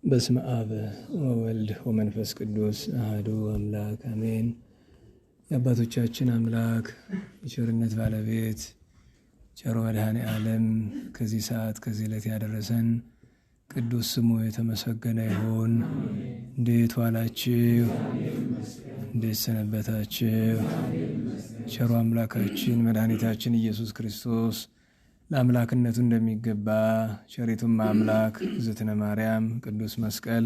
በስመ አብ ወወልድ ወመንፈስ ቅዱስ አሐዱ አምላክ አሜን። የአባቶቻችን አምላክ የቸርነት ባለቤት ቸሩ መድኃኔ ዓለም ከዚህ ሰዓት ከዚህ ዕለት ያደረሰን ቅዱስ ስሙ የተመሰገነ ይሁን። እንዴት ዋላችሁ? እንዴት ሰነበታችሁ? ቸሩ አምላካችን መድኃኒታችን ኢየሱስ ክርስቶስ ለአምላክነቱ እንደሚገባ ቸሪቱም አምላክ እግዝእትነ ማርያም፣ ቅዱስ መስቀል፣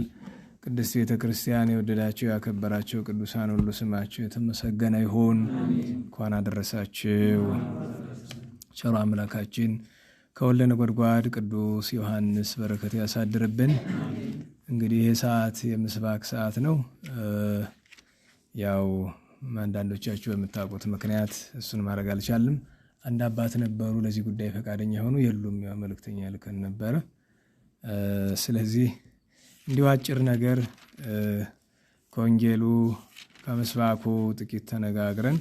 ቅድስት ቤተ ክርስቲያን የወደዳቸው ያከበራቸው ቅዱሳን ሁሉ ስማቸው የተመሰገነ ይሁን። እንኳን አደረሳችሁ። ቸሩ አምላካችን ከወልደ ነጎድጓድ ቅዱስ ዮሐንስ በረከቱ ያሳድርብን። እንግዲህ ይህ ሰዓት የምስባክ ሰዓት ነው። ያው አንዳንዶቻችሁ በምታውቁት ምክንያት እሱን ማድረግ አልቻልም። አንድ አባት ነበሩ ለዚህ ጉዳይ ፈቃደኛ ሆኑ የሉም። ያው መልእክተኛ ልከን ነበረ። ስለዚህ እንዲሁ አጭር ነገር ከወንጌሉ ከምስባኩ ጥቂት ተነጋግረን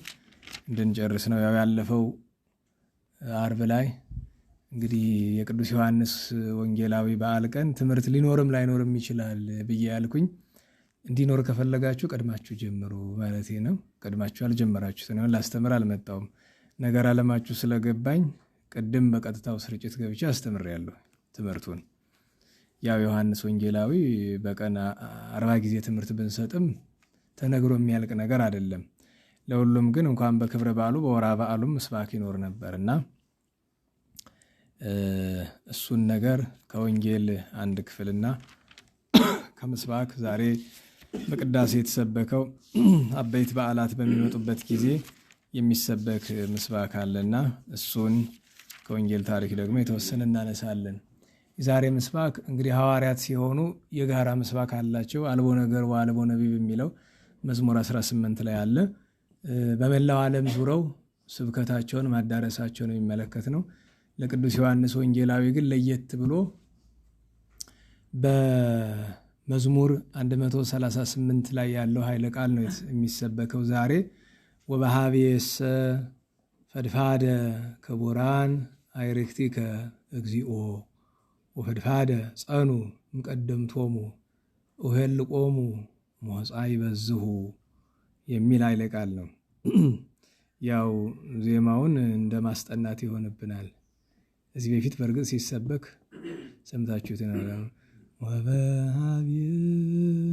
እንድንጨርስ ነው። ያው ያለፈው አርብ ላይ እንግዲህ የቅዱስ ዮሐንስ ወንጌላዊ በዓል ቀን ትምህርት ሊኖርም ላይኖርም ይችላል ብዬ ያልኩኝ። እንዲኖር ከፈለጋችሁ ቀድማችሁ ጀምሩ ማለት ነው። ቀድማችሁ አልጀመራችሁት ነው። ላስተምር አልመጣውም። ነገር አለማችሁ ስለገባኝ ቅድም በቀጥታው ስርጭት ገብቼ አስተምሬያለሁ ትምህርቱን። ያው ዮሐንስ ወንጌላዊ በቀን 40 ጊዜ ትምህርት ብንሰጥም ተነግሮ የሚያልቅ ነገር አይደለም። ለሁሉም ግን እንኳን በክብረ በዓሉ በወራ በዓሉም ምስባክ ይኖር ነበርና እሱን ነገር ከወንጌል አንድ ክፍልና ከምስባክ ዛሬ በቅዳሴ የተሰበከው አበይት በዓላት በሚመጡበት ጊዜ የሚሰበክ ምስባክ አለና እሱን ከወንጌል ታሪክ ደግሞ የተወሰነ እናነሳለን። የዛሬ ምስባክ እንግዲህ ሐዋርያት ሲሆኑ የጋራ ምስባክ አላቸው። አልቦ ነገር ወአልቦ ነቢብ የሚለው መዝሙር 18 ላይ አለ። በመላው ዓለም ዙረው ስብከታቸውን ማዳረሳቸውን የሚመለከት ነው። ለቅዱስ ዮሐንስ ወንጌላዊ ግን ለየት ብሎ በመዝሙር 138 ላይ ያለው ኃይለ ቃል ነው የሚሰበከው ዛሬ። ወበሃቤሰ ፈድፋደ ክቡራን አይርክቲከ እግዚኦ ወፈድፋደ ጸኑ እምቀደምቶሙ ወሄልቆሙ ሞጻ ይበዝሁ የሚል ኃይለ ቃል ነው። ያው ዜማውን እንደ ማስጠናት ይሆንብናል። እዚህ በፊት በእርግጥ ሲሰበክ ሰምታችሁት ነው።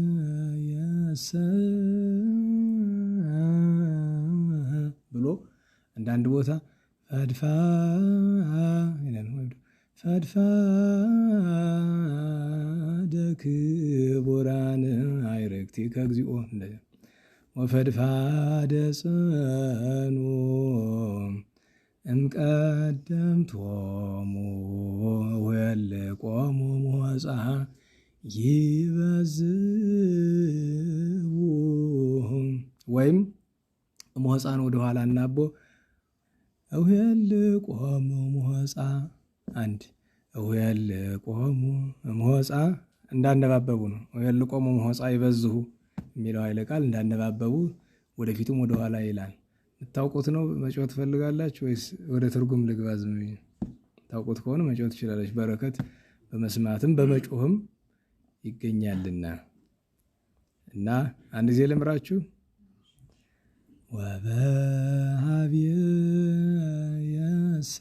ወበሃቤሰ ብሎ አንዳንድ ቦታ ፈድፋደ ክቡራን አይረክቲከ እግዚኦ ወፈድፋደ ጸኑ እምቀደምቶሙ ወሄልቆሙ ሞጻ ይበዝሁ ወይም ሞጻን ወደ ኋላ እናቦ ወሄልቆሙ ሞጻ አንድ ወሄልቆሙ ሞጻ እንዳነባበቡ ነው። ወሄልቆሙ ሞጻ ይበዝሁ የሚለው ኃይለ ቃል እንዳነባበቡ ወደፊቱም ወደ ኋላ ይላል። ታውቁት ነው? መጮህ ትፈልጋላችሁ ወይስ ወደ ትርጉም ልግባ? ዝም ታውቁት ከሆነ መጮህ ትችላለች። በረከት በመስማትም በመጮህም ይገኛልና እና አንድ ጊዜ ልምራችሁ። ወበሃቤሰ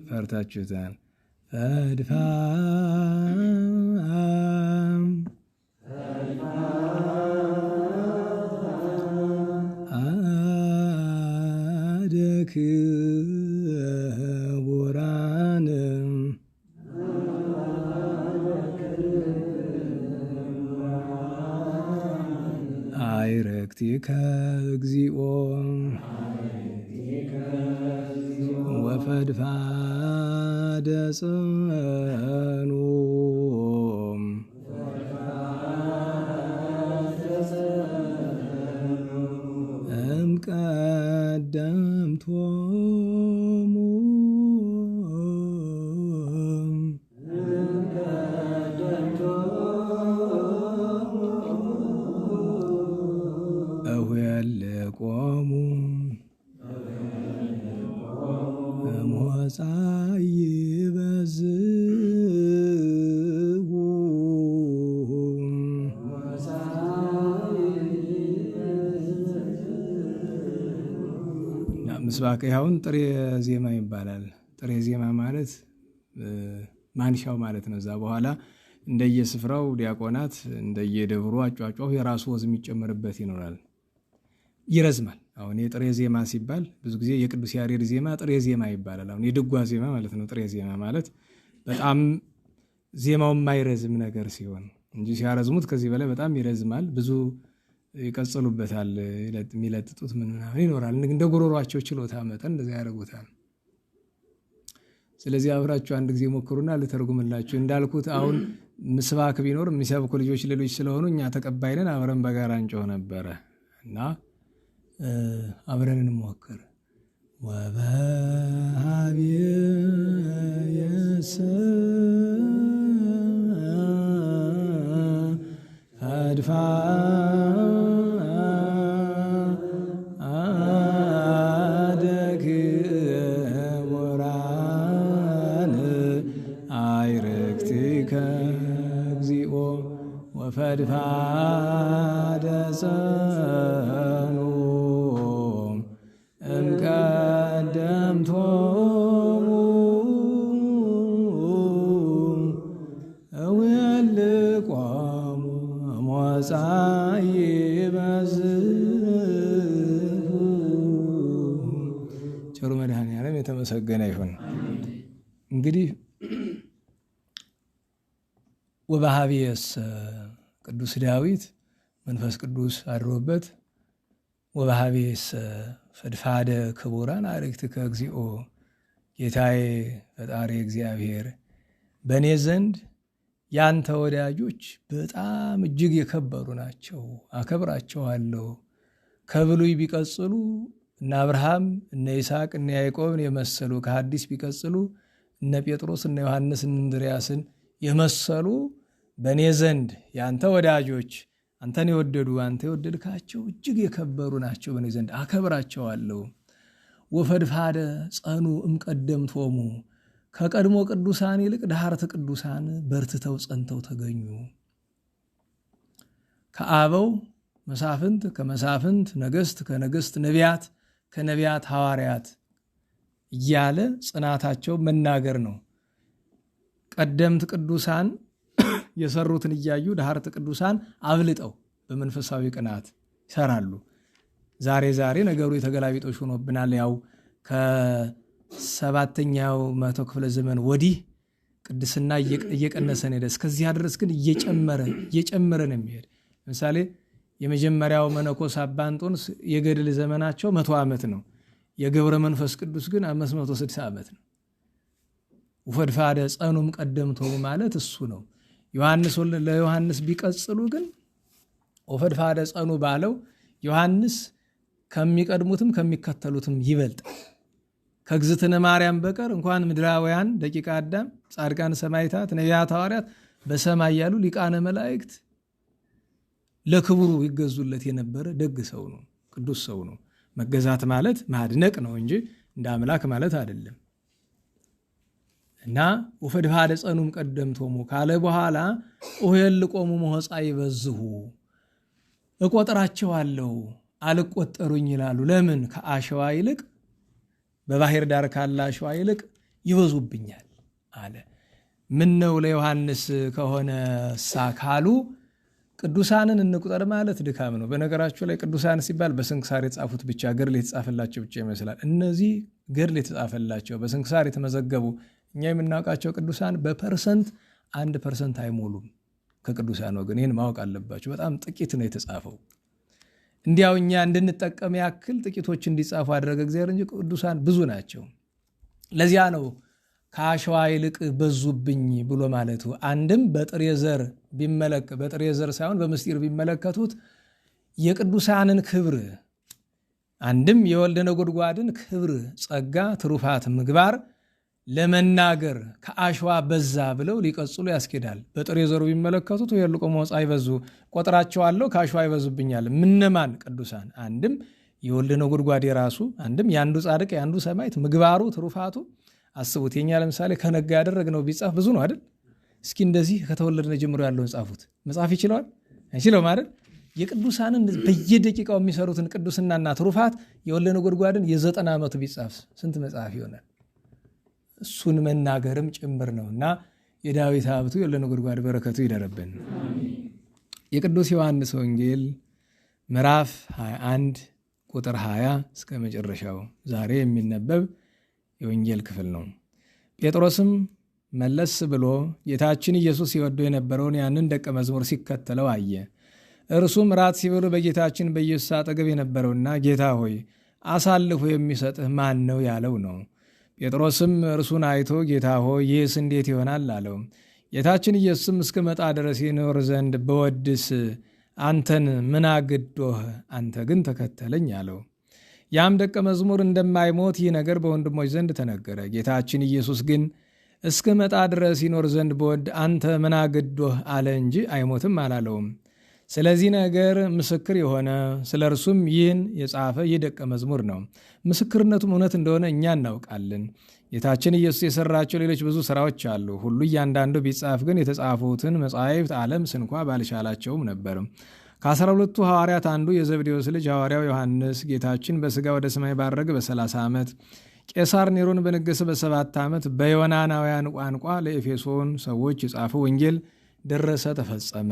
ፈርታችሁታል። ክቡራን አይረክቲከ እግዚኦ ወፈድፋደ ጸኑ እምቀደምቶሙ ቆሙ ሞጻይ በዝሁ ምስባከ ይኸውን ጥሬ ዜማ ይባላል። ጥሬ ዜማ ማለት ማንሻው ማለት ነው። እዛ በኋላ እንደየስፍራው ዲያቆናት እንደየደብሩ አጫጫው የራሱ ወዝ የሚጨመርበት ይኖራል። ይረዝማል። አሁን የጥሬ ዜማ ሲባል ብዙ ጊዜ የቅዱስ ያሬድ ዜማ ጥሬ ዜማ ይባላል። አሁን የድጓ ዜማ ማለት ነው። ጥሬ ዜማ ማለት በጣም ዜማው የማይረዝም ነገር ሲሆን እንጂ ሲያረዝሙት ከዚህ በላይ በጣም ይረዝማል። ብዙ ይቀጽሉበታል። የሚለጥጡት ምናምን ይኖራል። እንደ ጉሮሯቸው ችሎታ መጠን እንደዚያ ያደርጉታል። ስለዚህ አብራችሁ አንድ ጊዜ ሞክሩና ልተርጉምላችሁ። እንዳልኩት አሁን ምስባክ ቢኖር የሚሰብኩ ልጆች ሌሎች ስለሆኑ እኛ ተቀባይነን አብረን በጋራ እንጮህ ነበረ እና አብረን እንሞክር። ወበሃቤየሰ ፈድፋደ ክቡራን አዕርክቲከ እግዚኦ ወፈድፋደ ጸኑ እምቀደምቶሙ እውየልቆሙ ሞጻይ በዝሁ። ቸሩ መድኃኔዓለም የተመሰገነ ይሁን። እንግዲህ ወበሃቤየሰ ቅዱስ ዳዊት መንፈስ ቅዱስ አድሮበት ወበሃቤየሰ ፈድፋደ ክቡራን አዕርክቲከ እግዚኦ፣ ጌታዬ ፈጣሪ እግዚአብሔር በእኔ ዘንድ ያንተ ወዳጆች በጣም እጅግ የከበሩ ናቸው፣ አከብራቸዋለሁ። ከብሉይ ቢቀጽሉ እነ አብርሃም እነ ይስሐቅ እነ ያዕቆብን የመሰሉ ከሐዲስ ቢቀጽሉ እነ ጴጥሮስ እነ ዮሐንስ እነ እንድርያስን የመሰሉ በእኔ ዘንድ ያንተ ወዳጆች አንተን የወደዱ አንተ የወደድካቸው እጅግ የከበሩ ናቸው። በእኔ ዘንድ አከብራቸዋለሁ። ወፈድፋደ ጸኑ እምቀደምቶሙ፣ ከቀድሞ ቅዱሳን ይልቅ ዳህርት ቅዱሳን በርትተው ጸንተው ተገኙ። ከአበው መሳፍንት ከመሳፍንት ነገሥት ከነገሥት ነቢያት ከነቢያት ሐዋርያት እያለ ጽናታቸው መናገር ነው። ቀደምት ቅዱሳን የሰሩትን እያዩ ዳህርት ቅዱሳን አብልጠው በመንፈሳዊ ቅናት ይሰራሉ። ዛሬ ነገሩ የተገላቢጦሽ ሆኖብናል። ያው ከሰባተኛው መቶ ክፍለ ዘመን ወዲህ ቅድስና እየቀነሰን ሄደ። እስከዚያ ድረስ ግን እየጨመረ ነው የሚሄድ። ለምሳሌ የመጀመሪያው መነኮስ አባ እንጦንስ የገድል ዘመናቸው 100 ዓመት ነው። የገብረ መንፈስ ቅዱስ ግን 560 ዓመት ነው። ወፈድፋደ ጸኑም ቀደምቶሙ ማለት እሱ ነው። ለዮሐንስ ቢቀጽሉ ግን ወፈድፋደ ጸኑ ባለው ዮሐንስ ከሚቀድሙትም ከሚከተሉትም ይበልጣል። ከእግዝእትነ ማርያም በቀር እንኳን ምድራውያን ደቂቀ አዳም፣ ጻድቃን፣ ሰማዕታት፣ ነቢያት፣ ሐዋርያት በሰማይ ያሉ ሊቃነ መላእክት ለክብሩ ይገዙለት የነበረ ደግ ሰው ነው፣ ቅዱስ ሰው ነው። መገዛት ማለት ማድነቅ ነው እንጂ እንደ አምላክ ማለት አይደለም። እና ወፈድፋደ ጸኑም ቀደምቶሙ ካለ በኋላ እኄልቆሙ ሞጻይ በዝሁ፣ እቆጥራቸዋለሁ አልቆጠሩኝ ይላሉ። ለምን? ከአሸዋ ይልቅ በባህር ዳር ካለ አሸዋ ይልቅ ይበዙብኛል አለ። ምን ነው ለዮሐንስ ከሆነ ካሉ ቅዱሳንን እንቁጠር ማለት ድካም ነው። በነገራችሁ ላይ ቅዱሳን ሲባል በስንክሳር የጻፉት ብቻ ገድል የተጻፈላቸው ብቻ ይመስላል። እነዚህ ገድል የተጻፈላቸው በስንክሳር የተመዘገቡ እኛ የምናውቃቸው ቅዱሳን በፐርሰንት 1% አይሞሉም። ከቅዱሳን ወገን ይህን ማወቅ አለባቸው። በጣም ጥቂት ነው የተጻፈው። እንዲያው እኛ እንድንጠቀም ያክል ጥቂቶች እንዲጻፉ አደረገ እግዚአብሔር እንጂ ቅዱሳን ብዙ ናቸው። ለዚያ ነው ከአሸዋ ይልቅ በዙብኝ ብሎ ማለቱ። አንድም በጥሬ ዘር ሳይሆን በምስጢር ቢመለከቱት የቅዱሳንን ክብር፣ አንድም የወልደ ነጎድጓድን ክብር፣ ጸጋ፣ ትሩፋት፣ ምግባር ለመናገር ከአሸዋ በዛ ብለው ሊቀጽሉ ያስኬዳል። በጥሬ ዘሩ ቢመለከቱት እኄልቆሙ ሞጻይ በዙ፣ ቆጥራቸዋለሁ ከአሸዋ ይበዙብኛል። ምነማን? ቅዱሳን። አንድም የወልደ ነጎድጓድ የራሱ አንድም የአንዱ ጻድቅ የአንዱ ሰማዕት ምግባሩ ትሩፋቱ አስቡት። የኛ ለምሳሌ ከነጋ ያደረግነው ቢጻፍ ብዙ ነው አይደል? እስኪ እንደዚህ ከተወለድነ ጀምሮ ያለውን ጻፉት። መጻፍ ይችለዋል አይችለውም አይደል? የቅዱሳንን በየደቂቃው የሚሰሩትን ቅዱስናና ትሩፋት የወልደ ነጎድጓድን የ90 ዓመቱ ቢጻፍ ስንት መጽሐፍ ይሆናል? እሱን መናገርም ጭምር ነው እና የዳዊት ሀብቱ የወልደ ነጎድጓድ በረከቱ ይደረብን። የቅዱስ ዮሐንስ ወንጌል ምዕራፍ 21 ቁጥር 20 እስከ መጨረሻው ዛሬ የሚነበብ የወንጌል ክፍል ነው። ጴጥሮስም መለስ ብሎ ጌታችን ኢየሱስ ሲወደው የነበረውን ያንን ደቀ መዝሙር ሲከተለው አየ። እርሱም ራት ሲበሉ በጌታችን በኢየሱስ አጠገብ የነበረውና ጌታ ሆይ አሳልፎ የሚሰጥህ ማን ነው ያለው ነው። ጴጥሮስም እርሱን አይቶ ጌታ ሆይ ይህስ እንዴት ይሆናል አለው። ጌታችን ኢየሱስም እስክመጣ ድረስ ይኖር ዘንድ በወድስ አንተን ምን አግዶህ? አንተ ግን ተከተለኝ አለው። ያም ደቀ መዝሙር እንደማይሞት ይህ ነገር በወንድሞች ዘንድ ተነገረ። ጌታችን ኢየሱስ ግን እስክመጣ ድረስ ይኖር ዘንድ በወድ አንተ ምን አግዶህ አለ እንጂ አይሞትም አላለውም። ስለዚህ ነገር ምስክር የሆነ ስለ እርሱም ይህን የጻፈ ይህ ደቀ መዝሙር ነው። ምስክርነቱም እውነት እንደሆነ እኛ እናውቃለን። ጌታችን ኢየሱስ የሰራቸው ሌሎች ብዙ ስራዎች አሉ። ሁሉ እያንዳንዱ ቢጻፍ ግን የተጻፉትን መጻሕፍት ዓለም ስንኳ ባልቻላቸውም ነበር። ከ12ቱ ሐዋርያት አንዱ የዘብዴዎስ ልጅ ሐዋርያው ዮሐንስ ጌታችን በሥጋ ወደ ሰማይ ባረገ በ30 ዓመት ቄሳር ኔሮን በነገሰ በ7 ዓመት በዮናናውያን ቋንቋ ለኤፌሶን ሰዎች የጻፈው ወንጌል ደረሰ፣ ተፈጸመ።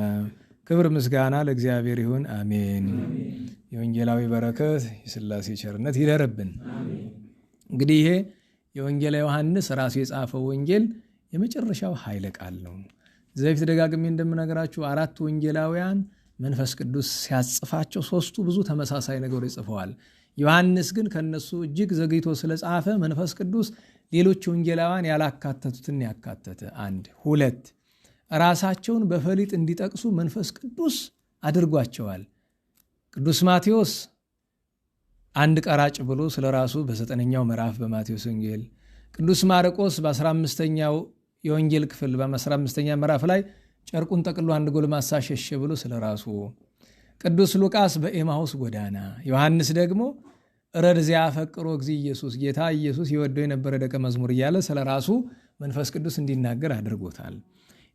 ክብር ምስጋና ለእግዚአብሔር ይሁን፣ አሜን። የወንጌላዊ በረከት የሥላሴ ቸርነት ይደርብን። እንግዲህ ይሄ የወንጌላ ዮሐንስ ራሱ የጻፈው ወንጌል የመጨረሻው ኃይለ ቃል ነው። ዘፊት ደጋግሜ እንደምነግራችሁ 4 ወንጌላውያን መንፈስ ቅዱስ ሲያጽፋቸው 3ቱ ብዙ ተመሳሳይ ነገሮች ጽፈዋል። ዮሐንስ ግን ከነሱ እጅግ ዘግይቶ ስለጻፈ መንፈስ ቅዱስ ሌሎች ወንጌላውያን ያላካተቱትን ያካተተ። 1 2 ራሳቸውን በፈሊጥ እንዲጠቅሱ መንፈስ ቅዱስ አድርጓቸዋል። ቅዱስ ማቴዎስ አንድ ቀራጭ ብሎ ስለ ራሱ በ9ኛው ምዕራፍ በማቴዎስ ወንጌል፣ ቅዱስ ማርቆስ በ15ኛው የወንጌል ክፍል በ15ኛ ምዕራፍ ላይ ጨርቁን ጠቅሎ አንድ ጎልማሳ ሸሸ ብሎ ስለ ራሱ፣ ቅዱስ ሉቃስ በኤማሁስ ጎዳና፣ ዮሐንስ ደግሞ ረድ ዚያፈቅሮ እግዚእ ኢየሱስ ጌታ ኢየሱስ ይወደው የነበረ ደቀ መዝሙር እያለ ስለ ራሱ መንፈስ ቅዱስ እንዲናገር አድርጎታል።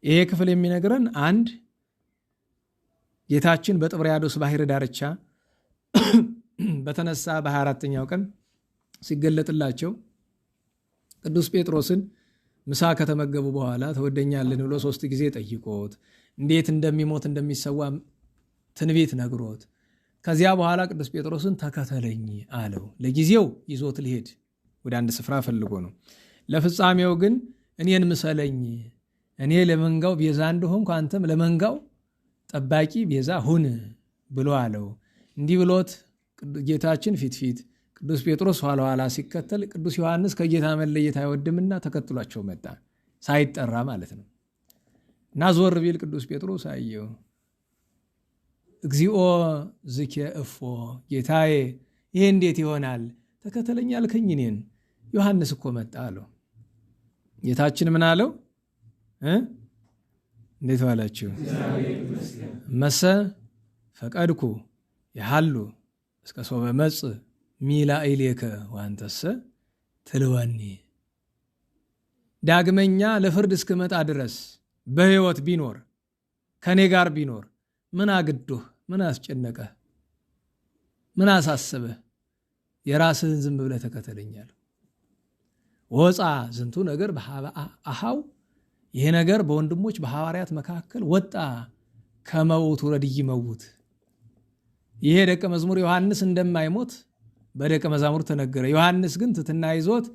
ይሄ ክፍል የሚነግረን አንድ ጌታችን በጥብርያዶስ ባህር ዳርቻ በተነሳ በ24ኛው ቀን ሲገለጥላቸው ቅዱስ ጴጥሮስን ምሳ ከተመገቡ በኋላ ተወደኛልን ብሎ 3 ጊዜ ጠይቆት እንዴት እንደሚሞት እንደሚሰዋ ትንቢት ነግሮት ከዚያ በኋላ ቅዱስ ጴጥሮስን ተከተለኝ አለው። ለጊዜው ይዞት ሊሄድ ወደ አንድ ስፍራ ፈልጎ ነው። ለፍጻሜው ግን እኔን ምሰለኝ፣ እኔ ለመንጋው ቤዛ እንደሆንኩ አንተም ለመንጋው ጠባቂ ቤዛ ሁን ብሎ አለው። እንዲህ ብሎት ጌታችን ፊት ፊት ቅዱስ ጴጥሮስ ኋላ ኋላ ሲከተል ቅዱስ ዮሐንስ ከጌታ መለየት አይወድምና ተከትሏቸው መጣ፣ ሳይጠራ ማለት ነው። እና ዞር ቢል ቅዱስ ጴጥሮስ አየው። እግዚኦ ዝኬ እፎ፣ ጌታዬ ይሄ እንዴት ይሆናል? ተከተለኝ አልከኝ እኔን፣ ዮሐንስ እኮ መጣ አለው። ጌታችን ምን አለው? እንዴት ዋላችሁ? መሰ ፈቀድኩ የሃሉ እስከ ሶበ መጽእ ሚላኢሌከ ወአንተሰ ትልወኒ። ዳግመኛ ለፍርድ እስክመጣ ድረስ በሕይወት ቢኖር ከኔ ጋር ቢኖር ምን አግዶህ? ምን አስጨነቀህ? ምን አሳስበህ? የራስህን ዝም ብለህ ተከተለኛል። ወፃ ዝንቱ ነገር በሃበ አሃው፣ ይሄ ነገር በወንድሞች በሐዋርያት መካከል ወጣ። ከመውቱ ረድይ መውት፣ ይሄ ደቀ መዝሙር ዮሐንስ እንደማይሞት በደቀ መዛሙር ተነገረ። ዮሐንስ ግን ትትና ይዞት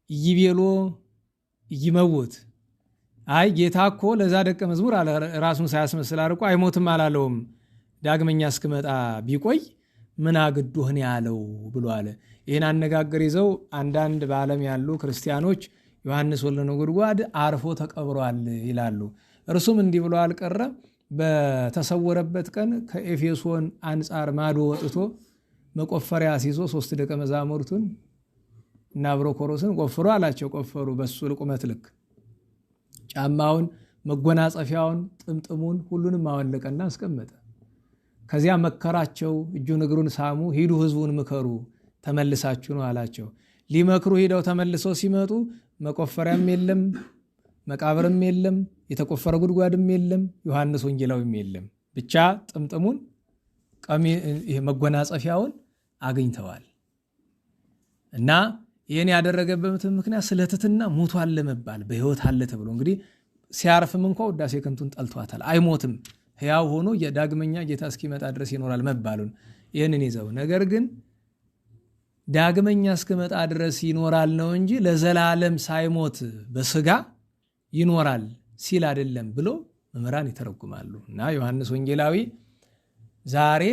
ይቤሎ ይመውት። አይ ጌታ እኮ ለዛ ደቀ መዝሙር ራሱን ሳያስመስል አርቆ አይሞትም አላለውም። ዳግመኛ እስክመጣ ቢቆይ ምን አግዶህን ያለው ብሎ አለ። ይህን አነጋገር ይዘው አንዳንድ በዓለም ያሉ ክርስቲያኖች ዮሐንስ ወልደ ነጎድጓድ አርፎ ተቀብሯል ይላሉ። እርሱም እንዲህ ብሎ አልቀረ። በተሰወረበት ቀን ከኤፌሶን አንጻር ማዶ ወጥቶ መቆፈሪያ ሲዞ 3 ደቀ መዛሙርቱን እና ብሮኮሮስን ቆፍሩ አላቸው። ቆፈሩ። በሱ ቁመት ልክ ጫማውን፣ መጎናጸፊያውን፣ ጥምጥሙን ሁሉንም አወለቀና አስቀመጠ። ከዚያ መከራቸው፣ እጁን እግሩን ሳሙ። ሂዱ ህዝቡን ምከሩ ተመልሳችሁ ነው አላቸው። ሊመክሩ ሂደው ተመልሰው ሲመጡ መቆፈሪያም የለም፣ መቃብርም የለም፣ የተቆፈረ ጉድጓድም የለም፣ ዮሐንስ ወንጌላዊም የለም። ብቻ ጥምጥሙን መጎናጸፊያውን አግኝተዋል። እና ይህን ያደረገበት ምክንያት ስለ ትሕትና ሞቷል ለመባል በሕይወት አለ ተብሎ እንግዲህ ሲያርፍም እንኳ ውዳሴ ከንቱን ጠልቷታል። አይሞትም፣ ሕያው ሆኖ ዳግመኛ ጌታ እስኪመጣ ድረስ ይኖራል መባሉን ይህንን ይዘው፣ ነገር ግን ዳግመኛ እስኪመጣ ድረስ ይኖራል ነው እንጂ ለዘላለም ሳይሞት በስጋ ይኖራል ሲል አይደለም ብሎ መምህራን ይተረጉማሉ። እና ዮሐንስ ወንጌላዊ ዛሬ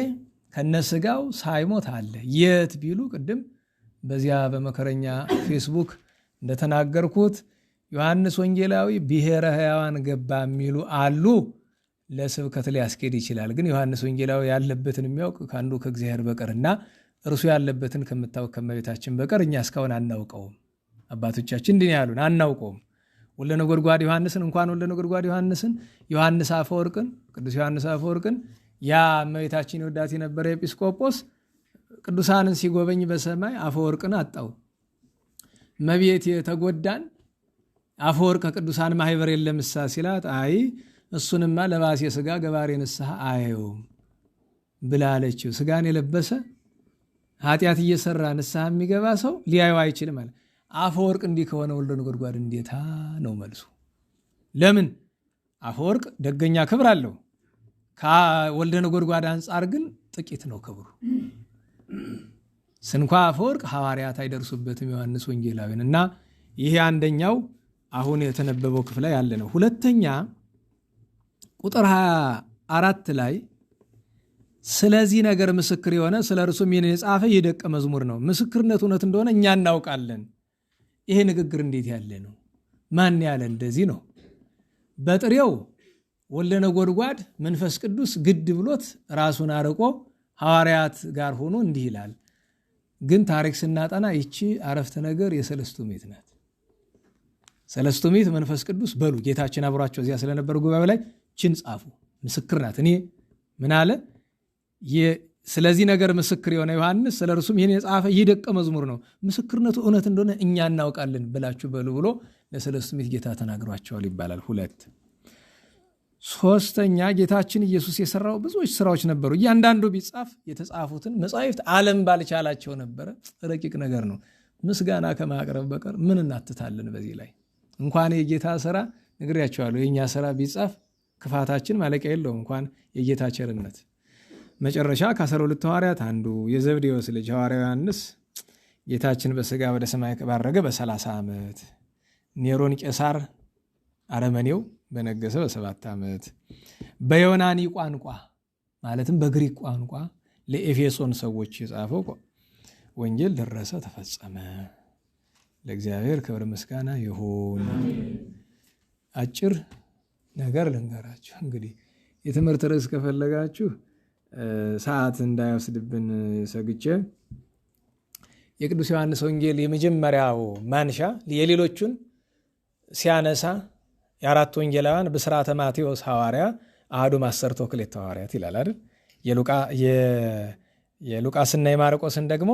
ከነስጋው ሳይሞት አለ። የት ቢሉ ቅድም በዚያ በመከረኛ ፌስቡክ እንደተናገርኩት ዮሐንስ ወንጌላዊ ብሔረ ሕያዋን ገባ የሚሉ አሉ። ለስብከት ሊያስኬድ ይችላል። ግን ዮሐንስ ወንጌላዊ ያለበትን የሚያውቅ ከአንዱ ከእግዚአብሔር በቀርና እርሱ ያለበትን ከምታውቅ ከመቤታችን በቀር እኛ እስካሁን አናውቀውም። አባቶቻችን እንዲህ ያሉን አናውቀውም። ወልደ ነጎድጓድ ዮሐንስን እንኳን ወልደ ነጎድጓድ ዮሐንስን ዮሐንስ አፈወርቅን ቅዱስ ዮሐንስ አፈወርቅን ያ እመቤታችን ይወዳት የነበረ ኤጲስቆጶስ ቅዱሳንን ሲጎበኝ በሰማይ አፈወርቅን አጣው። እመቤቴ የተጎዳን አፈወርቅ ከቅዱሳን ማህበር የለምሳ ሲላት፣ አይ እሱንማ ለባሴ ስጋ ገባሬ ንስሐ አየውም ብላለችው። ስጋን የለበሰ ኃጢአት እየሰራ ንስሐ የሚገባ ሰው ሊያዩ አይችልም አለ። አፈወርቅ እንዲህ ከሆነ ወልደ ነጎድጓድ እንዴታ ነው መልሱ። ለምን? አፈወርቅ ደገኛ ክብር አለው። ከወልደ ነጎድጓድ አንጻር ግን ጥቂት ነው ክብሩ። ስንኳ አፈወርቅ ሐዋርያት አይደርሱበትም ዮሐንስ ወንጌላዊን። እና ይሄ አንደኛው አሁን የተነበበው ክፍል ላይ ያለ ነው። ሁለተኛ ቁጥር 24 ላይ ስለዚህ ነገር ምስክር የሆነ ስለ እርሱም ይህን የጻፈ ይህ ደቀ መዝሙር ነው። ምስክርነት እውነት እንደሆነ እኛ እናውቃለን። ይሄ ንግግር እንዴት ያለ ነው? ማን ያለ እንደዚህ ነው? በጥሬው ወልደ ነጎድጓድ መንፈስ ቅዱስ ግድ ብሎት ራሱን አርቆ ሐዋርያት ጋር ሆኖ እንዲህ ይላል። ግን ታሪክ ስናጠና ይቺ አረፍተ ነገር የሰለስቱ ምዕት ናት። ሰለስቱ ምዕት መንፈስ ቅዱስ በሉ ጌታችን አብሯቸው እዚያ ስለነበረ ጉባኤ ላይ ችን ጻፉ። ምስክር ናት። እኔ ምን አለ? ስለዚህ ነገር ምስክር የሆነ ዮሐንስ ስለ እርሱም ይህን የጻፈ ይህ ደቀ መዝሙር ነው። ምስክርነቱ እውነት እንደሆነ እኛ እናውቃለን ብላችሁ በሉ ብሎ ለሰለስቱ ምዕት ጌታ ተናግሯቸዋል ይባላል። 2 ሶስተኛ ጌታችን ኢየሱስ የሰራው ብዙዎች ስራዎች ነበሩ። እያንዳንዱ ቢጻፍ የተጻፉትን መጻሕፍት ዓለም ባልቻላቸው ነበረ። ረቂቅ ነገር ነው። ምስጋና ከማቅረብ በቀር ምን እናትታለን? በዚህ ላይ እንኳን የጌታ ስራ ነግሬያቸዋለሁ። የእኛ ስራ ቢጻፍ ክፋታችን ማለቂያ የለውም። እንኳን የጌታ ቸርነት መጨረሻ ከ12 ሐዋርያት አንዱ የዘብዴዎስ ልጅ ሐዋርያው ዮሐንስ ጌታችን በሥጋ ወደ ሰማይ ባረገ በ30 ዓመት ኔሮን ቄሳር አረመኔው በነገሰ በ7 ዓመት በዮናኒ ቋንቋ ማለትም በግሪክ ቋንቋ ለኤፌሶን ሰዎች የጻፈው ወንጌል ደረሰ፣ ተፈጸመ። ለእግዚአብሔር ክብር ምስጋና ይሁን። አጭር ነገር ልንገራችሁ። እንግዲህ የትምህርት ርዕስ ከፈለጋችሁ ሰዓት እንዳይወስድብን ሰግቼ የቅዱስ ዮሐንስ ወንጌል የመጀመሪያው ማንሻ የሌሎቹን ሲያነሳ የአራት ወንጌላውያን ብስራተ ማቴዎስ ሐዋርያ አሐዱ ማሰርቶ ክልኤቱ ሐዋርያት ይላል አይደል? የሉቃስና የማርቆስን ደግሞ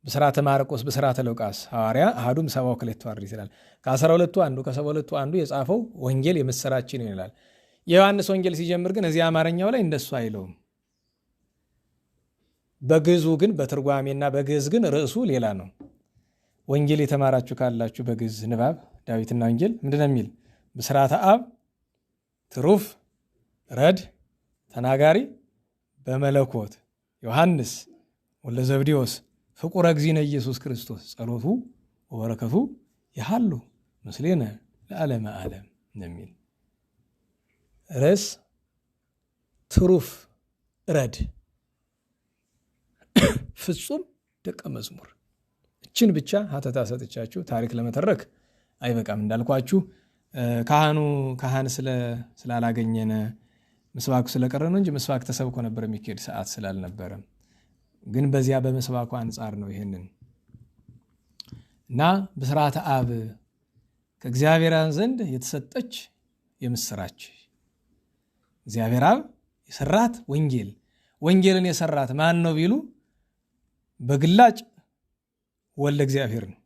ብስራተ ማርቆስ ብስራተ ሉቃስ ሐዋርያ አሐዱም ሰብአ ወክልኤቱ አርድእት ይላል። ከ12ቱ አንዱ ከ72ቱ አንዱ የጻፈው ወንጌል የምስራችን ይላል። የዮሐንስ ወንጌል ሲጀምር ግን እዚህ አማርኛው ላይ እንደሱ አይለውም። በግዕዙ ግን በትርጓሜና በግዕዝ ግን ርዕሱ ሌላ ነው። ወንጌል የተማራችሁ ካላችሁ በግዕዝ ንባብ ዳዊትና ወንጌል ምንድን ነው የሚል? ብስራተ አብ ትሩፍ ረድ ተናጋሪ በመለኮት ዮሐንስ ወልደ ዘብዴዎስ ፍቁረ እግዚእነ ኢየሱስ ክርስቶስ ጸሎቱ ወበረከቱ ይሃሉ ምስሌነ ለዓለመ ዓለም የሚል ርዕስ ትሩፍ ረድ ፍጹም ደቀ መዝሙር። እችን ብቻ ሀተታ ሰጥቻችሁ ታሪክ ለመተረክ አይበቃም። እንዳልኳችሁ ካህን ስላላገኘነ ምስባኩ ስለቀረ ነው እንጂ ምስባክ ተሰብኮ ነበር የሚካሄድ ሰዓት ስላልነበረ፣ ግን በዚያ በምስባኩ አንጻር ነው ይሄንን እና ብስራተ አብ ከእግዚአብሔር ዘንድ የተሰጠች የምስራች እግዚአብሔር አብ የሰራት ወንጌል ወንጌልን የሰራት ማን ነው ቢሉ በግላጭ ወልደ እግዚአብሔር ነው።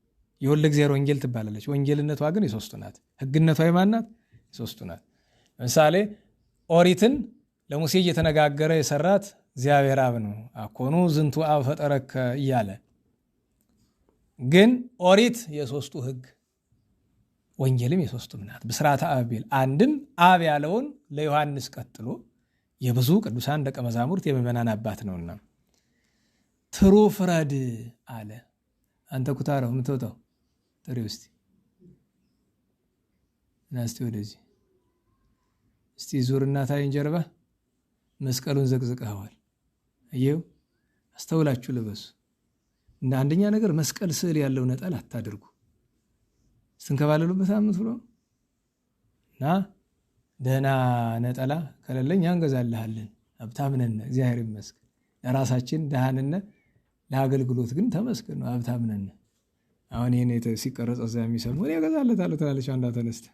የወልደ እግዚአብሔር ወንጌል ትባላለች። ወንጌልነቷ ግን የሶስቱ ናት። ሕግነቷ የማን ናት? የሶስቱ ናት። ለምሳሌ ኦሪትን ለሙሴ እየተነጋገረ የሰራት እግዚአብሔር አብ ነው። አኮኑ ዝንቱ አብ ፈጠረከ እያለ ግን ኦሪት የሶስቱ ሕግ ወንጌልም የሶስቱም ናት። ብስራተ አብ ቢል አንድም አብ ያለውን ለዮሐንስ ቀጥሎ የብዙ ቅዱሳን ደቀ መዛሙርት የምዕመናን አባት ነውና ትሩ ፍረድ አለ። አንተ ኩታራው ምትወጣው ጥሪ ውስጥ ናስቲ ወደዚህ እስቲ ዙርና ታይን ጀርባ መስቀሉን ዘቅዝቀዋል። አየው አስተውላችሁ ልበሱ። እንደ አንደኛ ነገር መስቀል ስዕል ያለው ነጠላ አታድርጉ። ስትንከባለሉበት አመት ብሎ እና ደህና ነጠላ ከሌለኝ አንገዛልሃለን። ሀብታም ነን እግዚአብሔር ይመስገን። ለራሳችን ደሃንነ ለአገልግሎት ግን ተመስገን ነው። ሀብታም ነን። አሁን ይሄን ሲቀረጽ እዛ የሚሰሙ እኔ እገዛለታለሁ ትላለች አንዷ ተነስተ።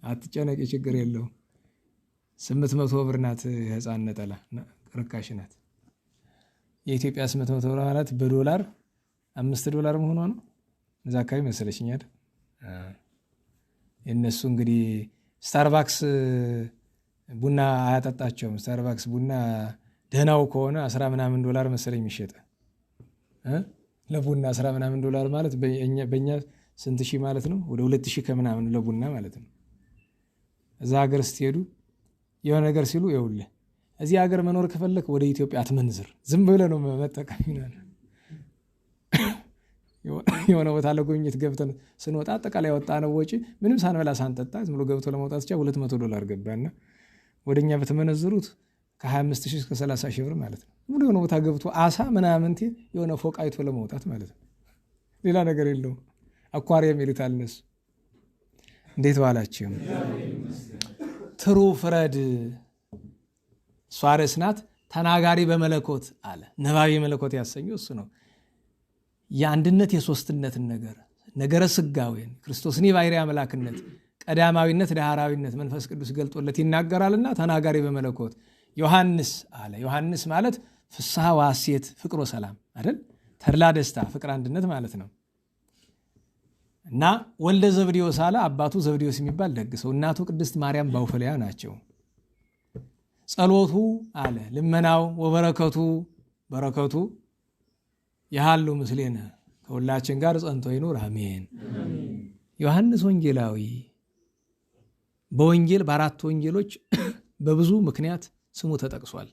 አትጨነቂ ችግር የለውም 800 ብር ናት የህፃን ነጠላ ርካሽ ናት። የኢትዮጵያ 800 ብር ማለት በዶላር $5 መሆኗ ነው። እዛ አካባቢ መሰለሽኝ አይደል? የእነሱ እንግዲህ ስታርባክስ ቡና አያጠጣቸውም። ስታርባክስ ቡና ደህናው ከሆነ $10 መሰለኝ የሚሸጠ ለቡና $10 ማለት በእኛ ስንት ሺህ ማለት ነው? ወደ 2000 ከምናምን ለቡና ማለት ነው። እዛ ሀገር ስትሄዱ የሆነ ነገር ሲሉ ይኸውልህ እዚህ ሀገር መኖር ከፈለክ ወደ ኢትዮጵያ አትመንዝር፣ ዝም ብለህ ነው መጠቀም ይላል። የሆነ ቦታ ለጉብኝት ገብተን ስንወጣ አጠቃላይ ወጣ ነው ወጪ ምንም ሳንበላ ሳንጠጣ ዝም ብሎ ገብቶ ለመውጣት ብቻ $200 ገባና ወደኛ በተመነዘሩት ከ25,000 እስከ 30,000 ብር ማለት ነው። ሙሉ የሆነ ቦታ ገብቶ አሳ ምናምን የሆነ ፎቅ አይቶ ለመውጣት ማለት ነው። ሌላ ነገር የለውም። አኳሪየም ይሉታል እነሱ። እንዴት ዋላችሁ? ትሩ ፍረድ እሷ ርዕስ ናት። ተናጋሪ በመለኮት አለ። ነባቢ መለኮት ያሰኘው እሱ ነው። የአንድነት የሶስትነትን ነገረ ስጋዌን ክርስቶስን የባሕርይ አምላክነት ቀዳማዊነት ዳህራዊነት መንፈስ ቅዱስ ገልጦለት ይናገራልና ተናጋሪ በመለኮት ዮሐንስ አለ። ዮሐንስ ማለት ፍስሐ ወሐሴት ፍቅር ወሰላም አይደል? ተድላ ደስታ ፍቅር አንድነት ማለት ነው። እና ወልደ ዘብዴዎስ አለ። አባቱ ዘብዴዎስ የሚባል ደግ ሰው፣ እናቱ ቅድስት ማርያም ባውፈሊያ ናቸው። ጸሎቱ አለ ልመናው ወበረከቱ በረከቱ ያሃሉ ምስሌነ ከሁላችን ጋር ጸንቶ ይኑር አሜን። ዮሐንስ ወንጌላዊ በወንጌል በአራት ወንጌሎች በብዙ ምክንያት ስሙ ተጠቅሷል።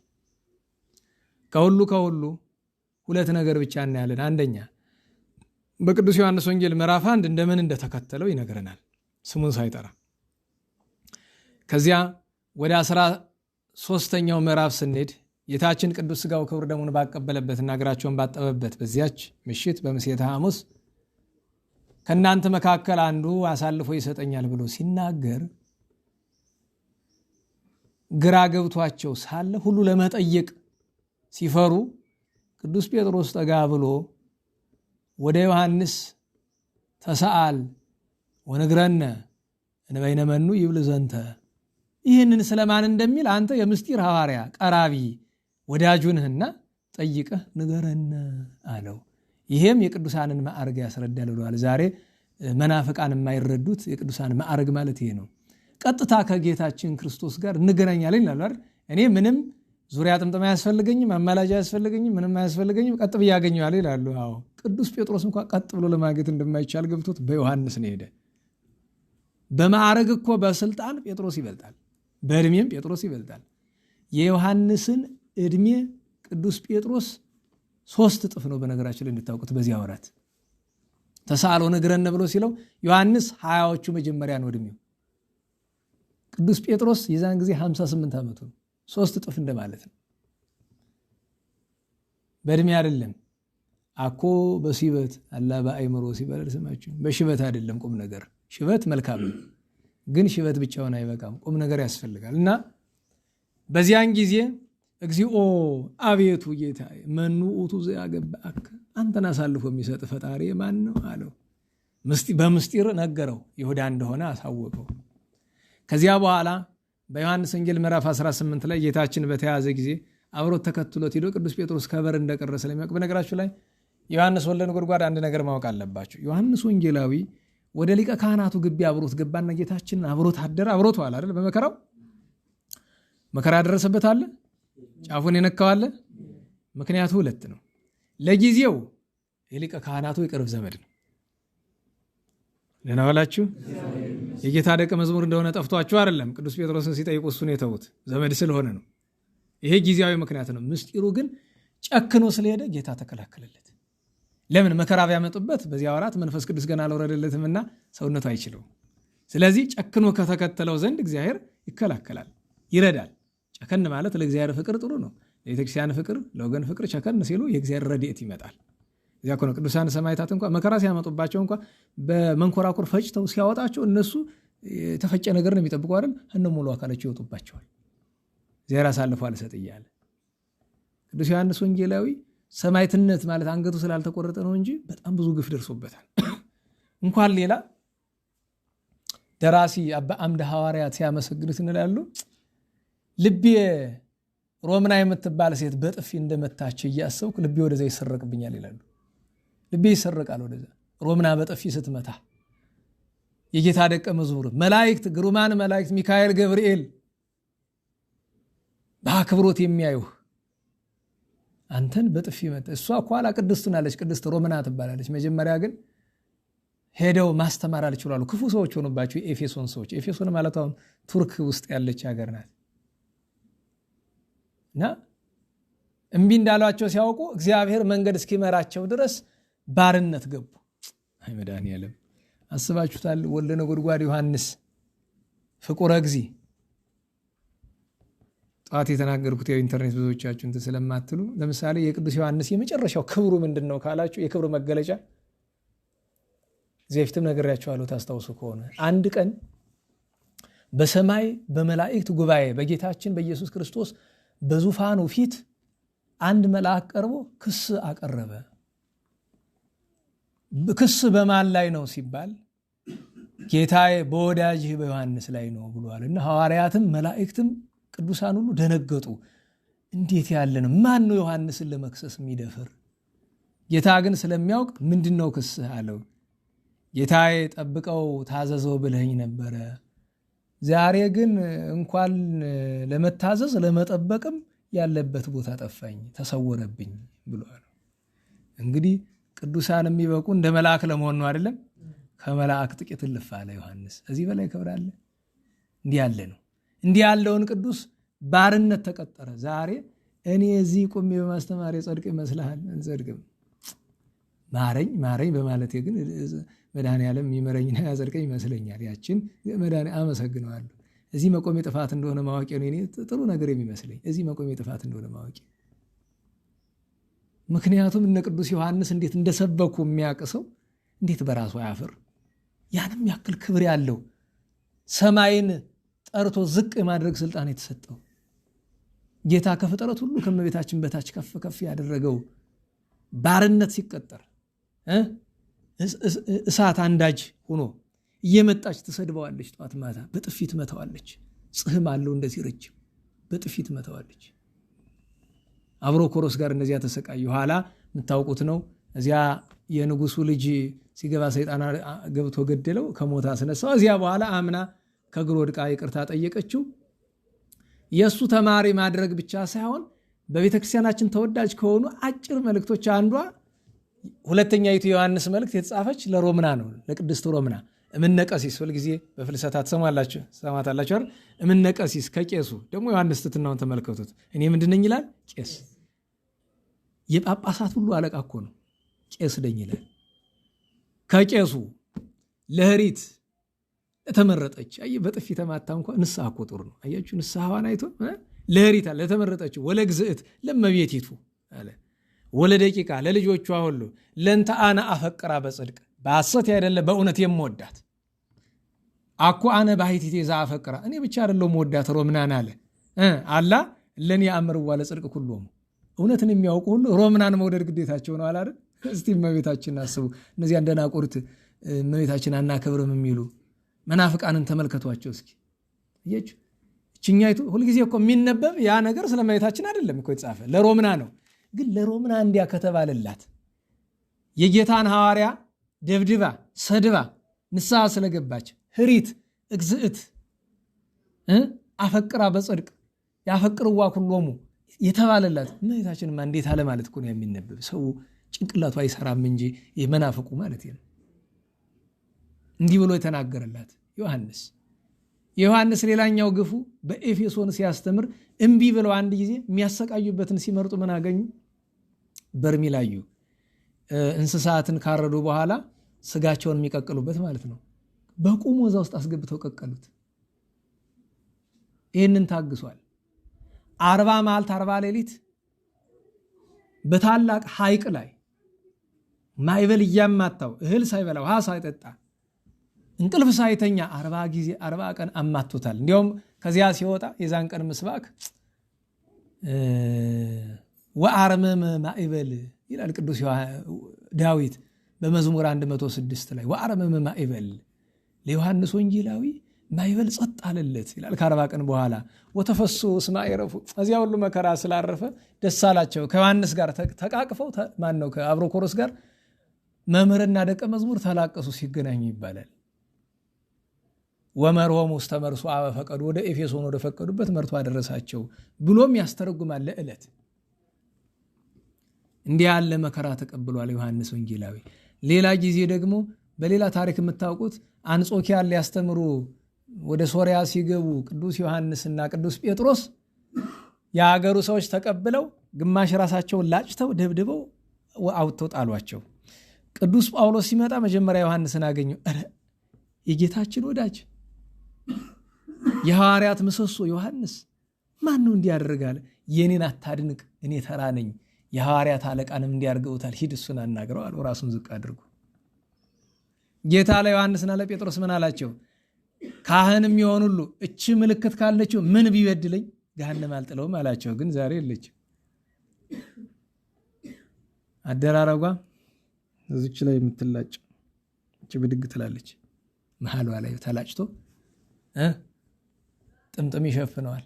ከሁሉ ሁለት ነገር ብቻ እናያለን። አንደኛ በቅዱስ ዮሐንስ ወንጌል ምዕራፍ 1 እንደምን እንደተከተለው ይነግረናል ስሙን ሳይጠራ። ከዚያ ወደ 13ኛው ምዕራፍ ስንሄድ ጌታችን ቅዱስ ሥጋው ክቡር ደሙን ባቀበለበትና እግራቸውን ባጠበበት በዚያች ምሽት በምሴተ ሐሙስ ከእናንተ መካከል አንዱ አሳልፎ ይሰጠኛል ብሎ ሲናገር ግራ ገብቷቸው ሳለ ሁሉ ለመጠየቅ ሲፈሩ ቅዱስ ጴጥሮስ ጠጋ ብሎ ወደ ዮሐንስ ተሰአል ወነግረነ እንበይነ መኑ ይብል ዘንተ፣ ይህንን ስለማን እንደሚል አንተ የምስጢር ሐዋርያ ቀራቢ ወዳጁንህና ጠይቀህ ንገረን አለው። ይሄም የቅዱሳንን ማዕረግ ያስረዳል ብለዋል። ዛሬ መናፍቃን የማይረዱት የቅዱሳን ማዕረግ ማለት ይሄ ነው። ቀጥታ ከጌታችን ክርስቶስ ጋር እንገናኛለን ይላሉ አይደል? እኔ ምንም ዙሪያ ጥምጥም አያስፈልገኝም፣ አማላጅ አያስፈልገኝም፣ ምንም አያስፈልገኝም፣ ቀጥ ብዬ አገኘዋለሁ ይላሉ። አዎ ቅዱስ ጴጥሮስ እንኳን ቀጥ ብሎ ለማግኘት እንደማይቻል ገብቶት በዮሐንስ ነው ሄደ። በማዕረግ እኮ በስልጣን ጴጥሮስ ይበልጣል፣ በእድሜም ጴጥሮስ ይበልጣል። የዮሐንስን እድሜ ቅዱስ ጴጥሮስ 3 እጥፍ ነው። በነገራችን ላይ እንድታውቁት በዚያ ወራት ተሳሎ ነግረን ብሎ ሲለው ዮሐንስ 20ዎቹ መጀመሪያ ነው እድሜው። ቅዱስ ጴጥሮስ የዛን ጊዜ 58 ዓመቱ ነው። 3 እጥፍ እንደማለት ነው። በእድሜ አይደለም። አኮ በሲበት አላ በአይምሮ ሲበለል ስማችሁ። በሽበት አይደለም ቁም ነገር። ሽበት መልካም ነው፣ ግን ሽበት ብቻውን አይበቃም። ቁም ነገር ያስፈልጋል። እና በዚያን ጊዜ እግዚኦ አቤቱ ጌታ መኑ ውእቱ ዘያገባእከ፣ አንተን አሳልፎ የሚሰጥ ፈጣሪ ማን ነው አለው። በምስጢር ነገረው፣ ይሁዳ እንደሆነ አሳወቀው። ከዚያ በኋላ በዮሐንስ ወንጌል ምዕራፍ 18 ላይ ጌታችን በተያዘ ጊዜ አብሮት ተከትሎት ሄዶ ቅዱስ ጴጥሮስ ከበር እንደቀረ ስለሚያውቅ በነገራችሁ ላይ ዮሐንስ ወልደ ነጎድጓድ አንድ ነገር ማወቅ አለባቸው። ዮሐንስ ወንጌላዊ ወደ ሊቀ ካህናቱ ግቢ አብሮት ገባና ጌታችንን አብሮት አደረ። አብሮት ዋለ አይደል? በመከራው መከራ ደረሰበት አለ፣ ጫፉን የነካው አለ። ምክንያቱ ሁለት ነው። ለጊዜው የሊቀ ካህናቱ የቅርብ ዘመድ ነው። ለናዋላችሁ የጌታ ደቀ መዝሙር እንደሆነ ጠፍቷችሁ አይደለም። ቅዱስ ጴጥሮስን ሲጠይቁ እሱን የተውት ዘመድ ስለሆነ ነው። ይሄ ጊዜያዊ ምክንያት ነው። ምስጢሩ ግን ጨክኖ ስለሄደ ጌታ ተከላከለለት። ለምን? መከራ ቢያመጡበት በዚያ ወራት መንፈስ ቅዱስ ገና አልወረደለትምና ሰውነቱ አይችለውም። ስለዚህ ጨክኖ ከተከተለው ዘንድ እግዚአብሔር ይከላከላል፣ ይረዳል። ጨከን ማለት ለእግዚአብሔር ፍቅር ጥሩ ነው። ለቤተክርስቲያን ፍቅር፣ ለወገን ፍቅር ቸከን ሲሉ የእግዚአብሔር ረድኤት ይመጣል። እዚያ ነው ቅዱሳን ሰማዕታት እንኳን መከራ ሲያመጡባቸው እንኳን በመንኮራኩር ፈጭተው ሲያወጣቸው እነሱ የተፈጨ ነገር ነው የሚጠብቁ አይደል? እነ ሙሉ አካላቸው ይወጡባቸዋል። እግዚአብሔር አሳልፎ አልሰጥ እያለ ቅዱስ ዮሐንስ ወንጌላዊ ሰማዕትነት ማለት አንገቱ ስላልተቆረጠ ነው እንጂ በጣም ብዙ ግፍ ደርሶበታል። እንኳን ሌላ ደራሲ አባ አምደ ሐዋርያት ሲያመሰግኑት እንላሉ። ልቤ ሮምና የምትባል ሴት በጥፊ እንደመታች እያሰብኩ ልቤ ወደዛ ይሰረቅብኛል ይላሉ። ልቤ ይሰረቃል ወደዛ ሮምና በጥፊ ስትመታ። የጌታ ደቀ መዝሙር መላእክት፣ ግሩማን መላእክት ሚካኤል፣ ገብርኤል በአክብሮት የሚያዩህ አንተን በጥፊ መታ። እሷ ኋላ ቅድስት ናለች፣ ቅድስት ሮምና ትባላለች። መጀመሪያ ግን ሄደው ማስተማር አልችላሉ። ክፉ ሰዎች ሆኑባቸው የኤፌሶን ሰዎች። ኤፌሶን ማለት አሁን ቱርክ ውስጥ ያለች ሀገር ናት። እና እምቢ እንዳሏቸው ሲያውቁ እግዚአብሔር መንገድ እስኪመራቸው ድረስ ባርነት ገቡ። አይ መድኃኒዓለም አስባችሁታል? ወልደ ነጎድጓድ ዮሐንስ ፍቁረ እግዚእ ጠዋት የተናገርኩት የኢንተርኔት ብዙዎቻችሁ እንትን ስለማትሉ፣ ለምሳሌ የቅዱስ ዮሐንስ የመጨረሻው ክብሩ ምንድን ነው ካላችሁ፣ የክብሩ መገለጫ እዚህ በፊትም ነግሬያችኋለሁ ታስታውሱ ከሆነ አንድ ቀን በሰማይ በመላእክት ጉባኤ በጌታችን በኢየሱስ ክርስቶስ በዙፋኑ ፊት አንድ መልአክ ቀርቦ ክስ አቀረበ። ክስ በማን ላይ ነው ሲባል ጌታዬ በወዳጅህ በዮሐንስ ላይ ነው ብሏል። እና ሐዋርያትም መላእክትም ቅዱሳን ሁሉ ደነገጡ። እንዴት ያለ ነው? ማን ነው ዮሐንስን ለመክሰስ የሚደፍር? ጌታ ግን ስለሚያውቅ ምንድነው ክስህ አለው። ጌታዬ ጠብቀው ታዘዘው ብለኝ ነበረ፣ ዛሬ ግን እንኳን ለመታዘዝ ለመጠበቅም ያለበት ቦታ ጠፋኝ፣ ተሰወረብኝ ብሏል። እንግዲህ ቅዱሳን የሚበቁ እንደ መልአክ ለመሆን ነው አይደለም? ከመልአክ ጥቂት እልፍ አለ ዮሐንስ። እዚህ በላይ ክብር አለ? እንዲህ ያለ ነው። እንዲህ ያለውን ቅዱስ ባርነት ተቀጠረ። ዛሬ እኔ እዚህ ቁሜ በማስተማር የጸድቅ ይመስልሃል? እንጸድቅም ማረኝ ማረኝ በማለቴ ግን መድኃኒዓለም የሚመረኝና ያጸድቀኝ ይመስለኛል። ያችን መድኃኒ አመሰግነዋለሁ። እዚህ መቆሜ ጥፋት እንደሆነ ማወቂ ነው እኔ ጥሩ ነገር የሚመስለኝ፣ እዚህ መቆሜ ጥፋት እንደሆነ ማወቂ። ምክንያቱም እነ ቅዱስ ዮሐንስ እንዴት እንደሰበኩ የሚያቅሰው እንዴት በራሱ አያፍር? ያንም ያክል ክብር ያለው ሰማይን ጠርቶ ዝቅ የማድረግ ስልጣን የተሰጠው ጌታ ከፍጥረት ሁሉ ከመቤታችን በታች ከፍ ከፍ ያደረገው ባርነት ሲቀጠር እሳት አንዳጅ ሆኖ እየመጣች ትሰድበዋለች። ጧት ማታ በጥፊት መተዋለች። ጽህም አለው እንደዚህ ረጅም በጥፊት መተዋለች። አብሮ ኮሮስ ጋር እንደዚያ ተሰቃዩ። ኋላ የምታውቁት ነው። እዚያ የንጉሱ ልጅ ሲገባ ሰይጣን ገብቶ ገደለው፣ ከሞት አስነሳው። እዚያ በኋላ አምና ከእግሩ ወድቃ ይቅርታ ጠየቀችው። የእሱ ተማሪ ማድረግ ብቻ ሳይሆን በቤተክርስቲያናችን ተወዳጅ ከሆኑ አጭር መልእክቶች አንዷ ሁለተኛይቱ ዮሐንስ መልእክት የተጻፈች ለሮምና ነው፣ ለቅድስት ሮምና። እምነቀሲስ ሁልጊዜ በፍልሰታ ትሰማላችሁ ሰማታላችሁ አይደል? እምነቀሲስ ከቄሱ ደግሞ ዮሐንስ ትትናውን ተመልከቱት። እኔ ምንድነኝ ይላል? ቄስ። የጳጳሳት ሁሉ አለቃ እኮ ነው። ቄስ ነኝ ይላል። ከቄሱ ለህሪት ተመረጠች። አይ በጥፊ ተማታ እንኳን ንስሐ እኮ ጥሩ ነው። አያችሁ ንስሐዋን አይቶ ለህሪት አለ ተመረጠች። ወለግዝእት ለመቤቲቱ አለ ወለደቂቃ ለልጆቿ ሁሉ ለንተ አነ አፈቅራ በጽድቅ በሐሰት አይደለ በእውነት የምወዳት አኮ አነ ባሕቲቴ ዘአፈቅራ እኔ ብቻ አይደለም የምወዳት ሮምናን አለ አላ ለኔ አምርዋ ለጽድቅ ሁሉም እውነትን የሚያውቁ ሁሉ ሮምናን መውደድ ግዴታቸው ነው አይደል? እስቲ እመቤታችንን አስቡ። እነዚህ እንደናቆሩት እመቤታችንን አናከብርም የሚሉ መናፍቃንን ተመልከቷቸው እስኪ። እየች ችኛይቱ ሁልጊዜ እኮ የሚነበብ ያ ነገር ስለማየታችን አይደለም እኮ የተጻፈ ለሮምና ነው። ግን ለሮምና እንዲያ ከተባለላት የጌታን ሐዋርያ ደብድባ ሰድባ ንስሐ ስለገባች ህሪት እግዝእት አፈቅራ በጽድቅ ያፈቅርዋ ኩሎሙ የተባለላት እመቤታችንማ እንዴት አለ ማለት እኮ ነው የሚነበብ። ሰው ጭንቅላቱ አይሰራም እንጂ የመናፍቁ ማለት ነው። እንዲህ ብሎ የተናገረላት ዮሐንስ ሌላኛው ግፉ በኤፌሶን ሲያስተምር እምቢ ብለው አንድ ጊዜ የሚያሰቃዩበትን ሲመርጡ ምን አገኙ? በርሜል አዩ። እንስሳትን ካረዱ በኋላ ስጋቸውን የሚቀቅሉበት ማለት ነው። በቁሙ እዛ ውስጥ አስገብተው ቀቀሉት። ይህንን ታግሷል። 40 መዓልት 40 ሌሊት በታላቅ ሐይቅ ላይ ማይበል እያማታው እህል ሳይበላ ውሃ ሳይጠጣ እንቅልፍ ሳይተኛ 40 ጊዜ 40 ቀን አማቶታል። እንዲያውም ከዚያ ሲወጣ የዛን ቀን ምስባክ ወአርመመ ማዕበል ይላል ቅዱስ ዳዊት በመዝሙር 106 ላይ ወአርመመ ማዕበል ለዮሐንስ ወንጌላዊ ማዕበል ጸጥ አለለት ይላል። ከ40 ቀን በኋላ ወተፈሱ እስመ አይረፉ እዚያ ሁሉ መከራ ስላረፈ ደስ አላቸው። ከዮሐንስ ጋር ተቃቅፈው ማነው ከአብሮኮሮስ ጋር መምህርና ደቀ መዝሙር ተላቀሱ ሲገናኙ ይባላል። ወመርሆሙ ውስተ መርሱ አበ ፈቀዱ ወደ ኤፌሶን ወደ ፈቀዱበት መርቶ አደረሳቸው ብሎም ያስተረጉማል። ለዕለት እንዲህ ያለ መከራ ተቀብሏል ዮሐንስ ወንጌላዊ። ሌላ ጊዜ ደግሞ በሌላ ታሪክ የምታውቁት አንጾኪያን ሊያስተምሩ ወደ ሶሪያ ሲገቡ ቅዱስ ዮሐንስና ቅዱስ ጴጥሮስ የሀገሩ ሰዎች ተቀብለው ግማሽ ራሳቸውን ላጭተው ደብድበው አውጥተው ጣሏቸው። ቅዱስ ጳውሎስ ሲመጣ መጀመሪያ ዮሐንስን አገኘው። የጌታችን ወዳጅ የሐዋርያት ምሰሶ ዮሐንስ ማን ነው እንዲያደርጋለ? የኔን አታድንቅ፣ እኔ ተራ ነኝ። የሐዋርያት አለቃንም እንዲያርገውታል፣ ሂድ እሱን አናግረው አለው። ራሱን ዝቅ አድርጎ ጌታ ለዮሐንስና ለጴጥሮስ ምን አላቸው? ካህንም የሆኑ ሁሉ እቺ ምልክት ካለችው ምን ቢበድለኝ ገሃነም አልጥለውም አላቸው። ግን ዛሬ የለችም። አደራረጓ እዚች ላይ የምትላጭ እቺ ብድግ ትላለች። መሐሏ ላይ ተላጭቶ ጥምጥም ይሸፍነዋል።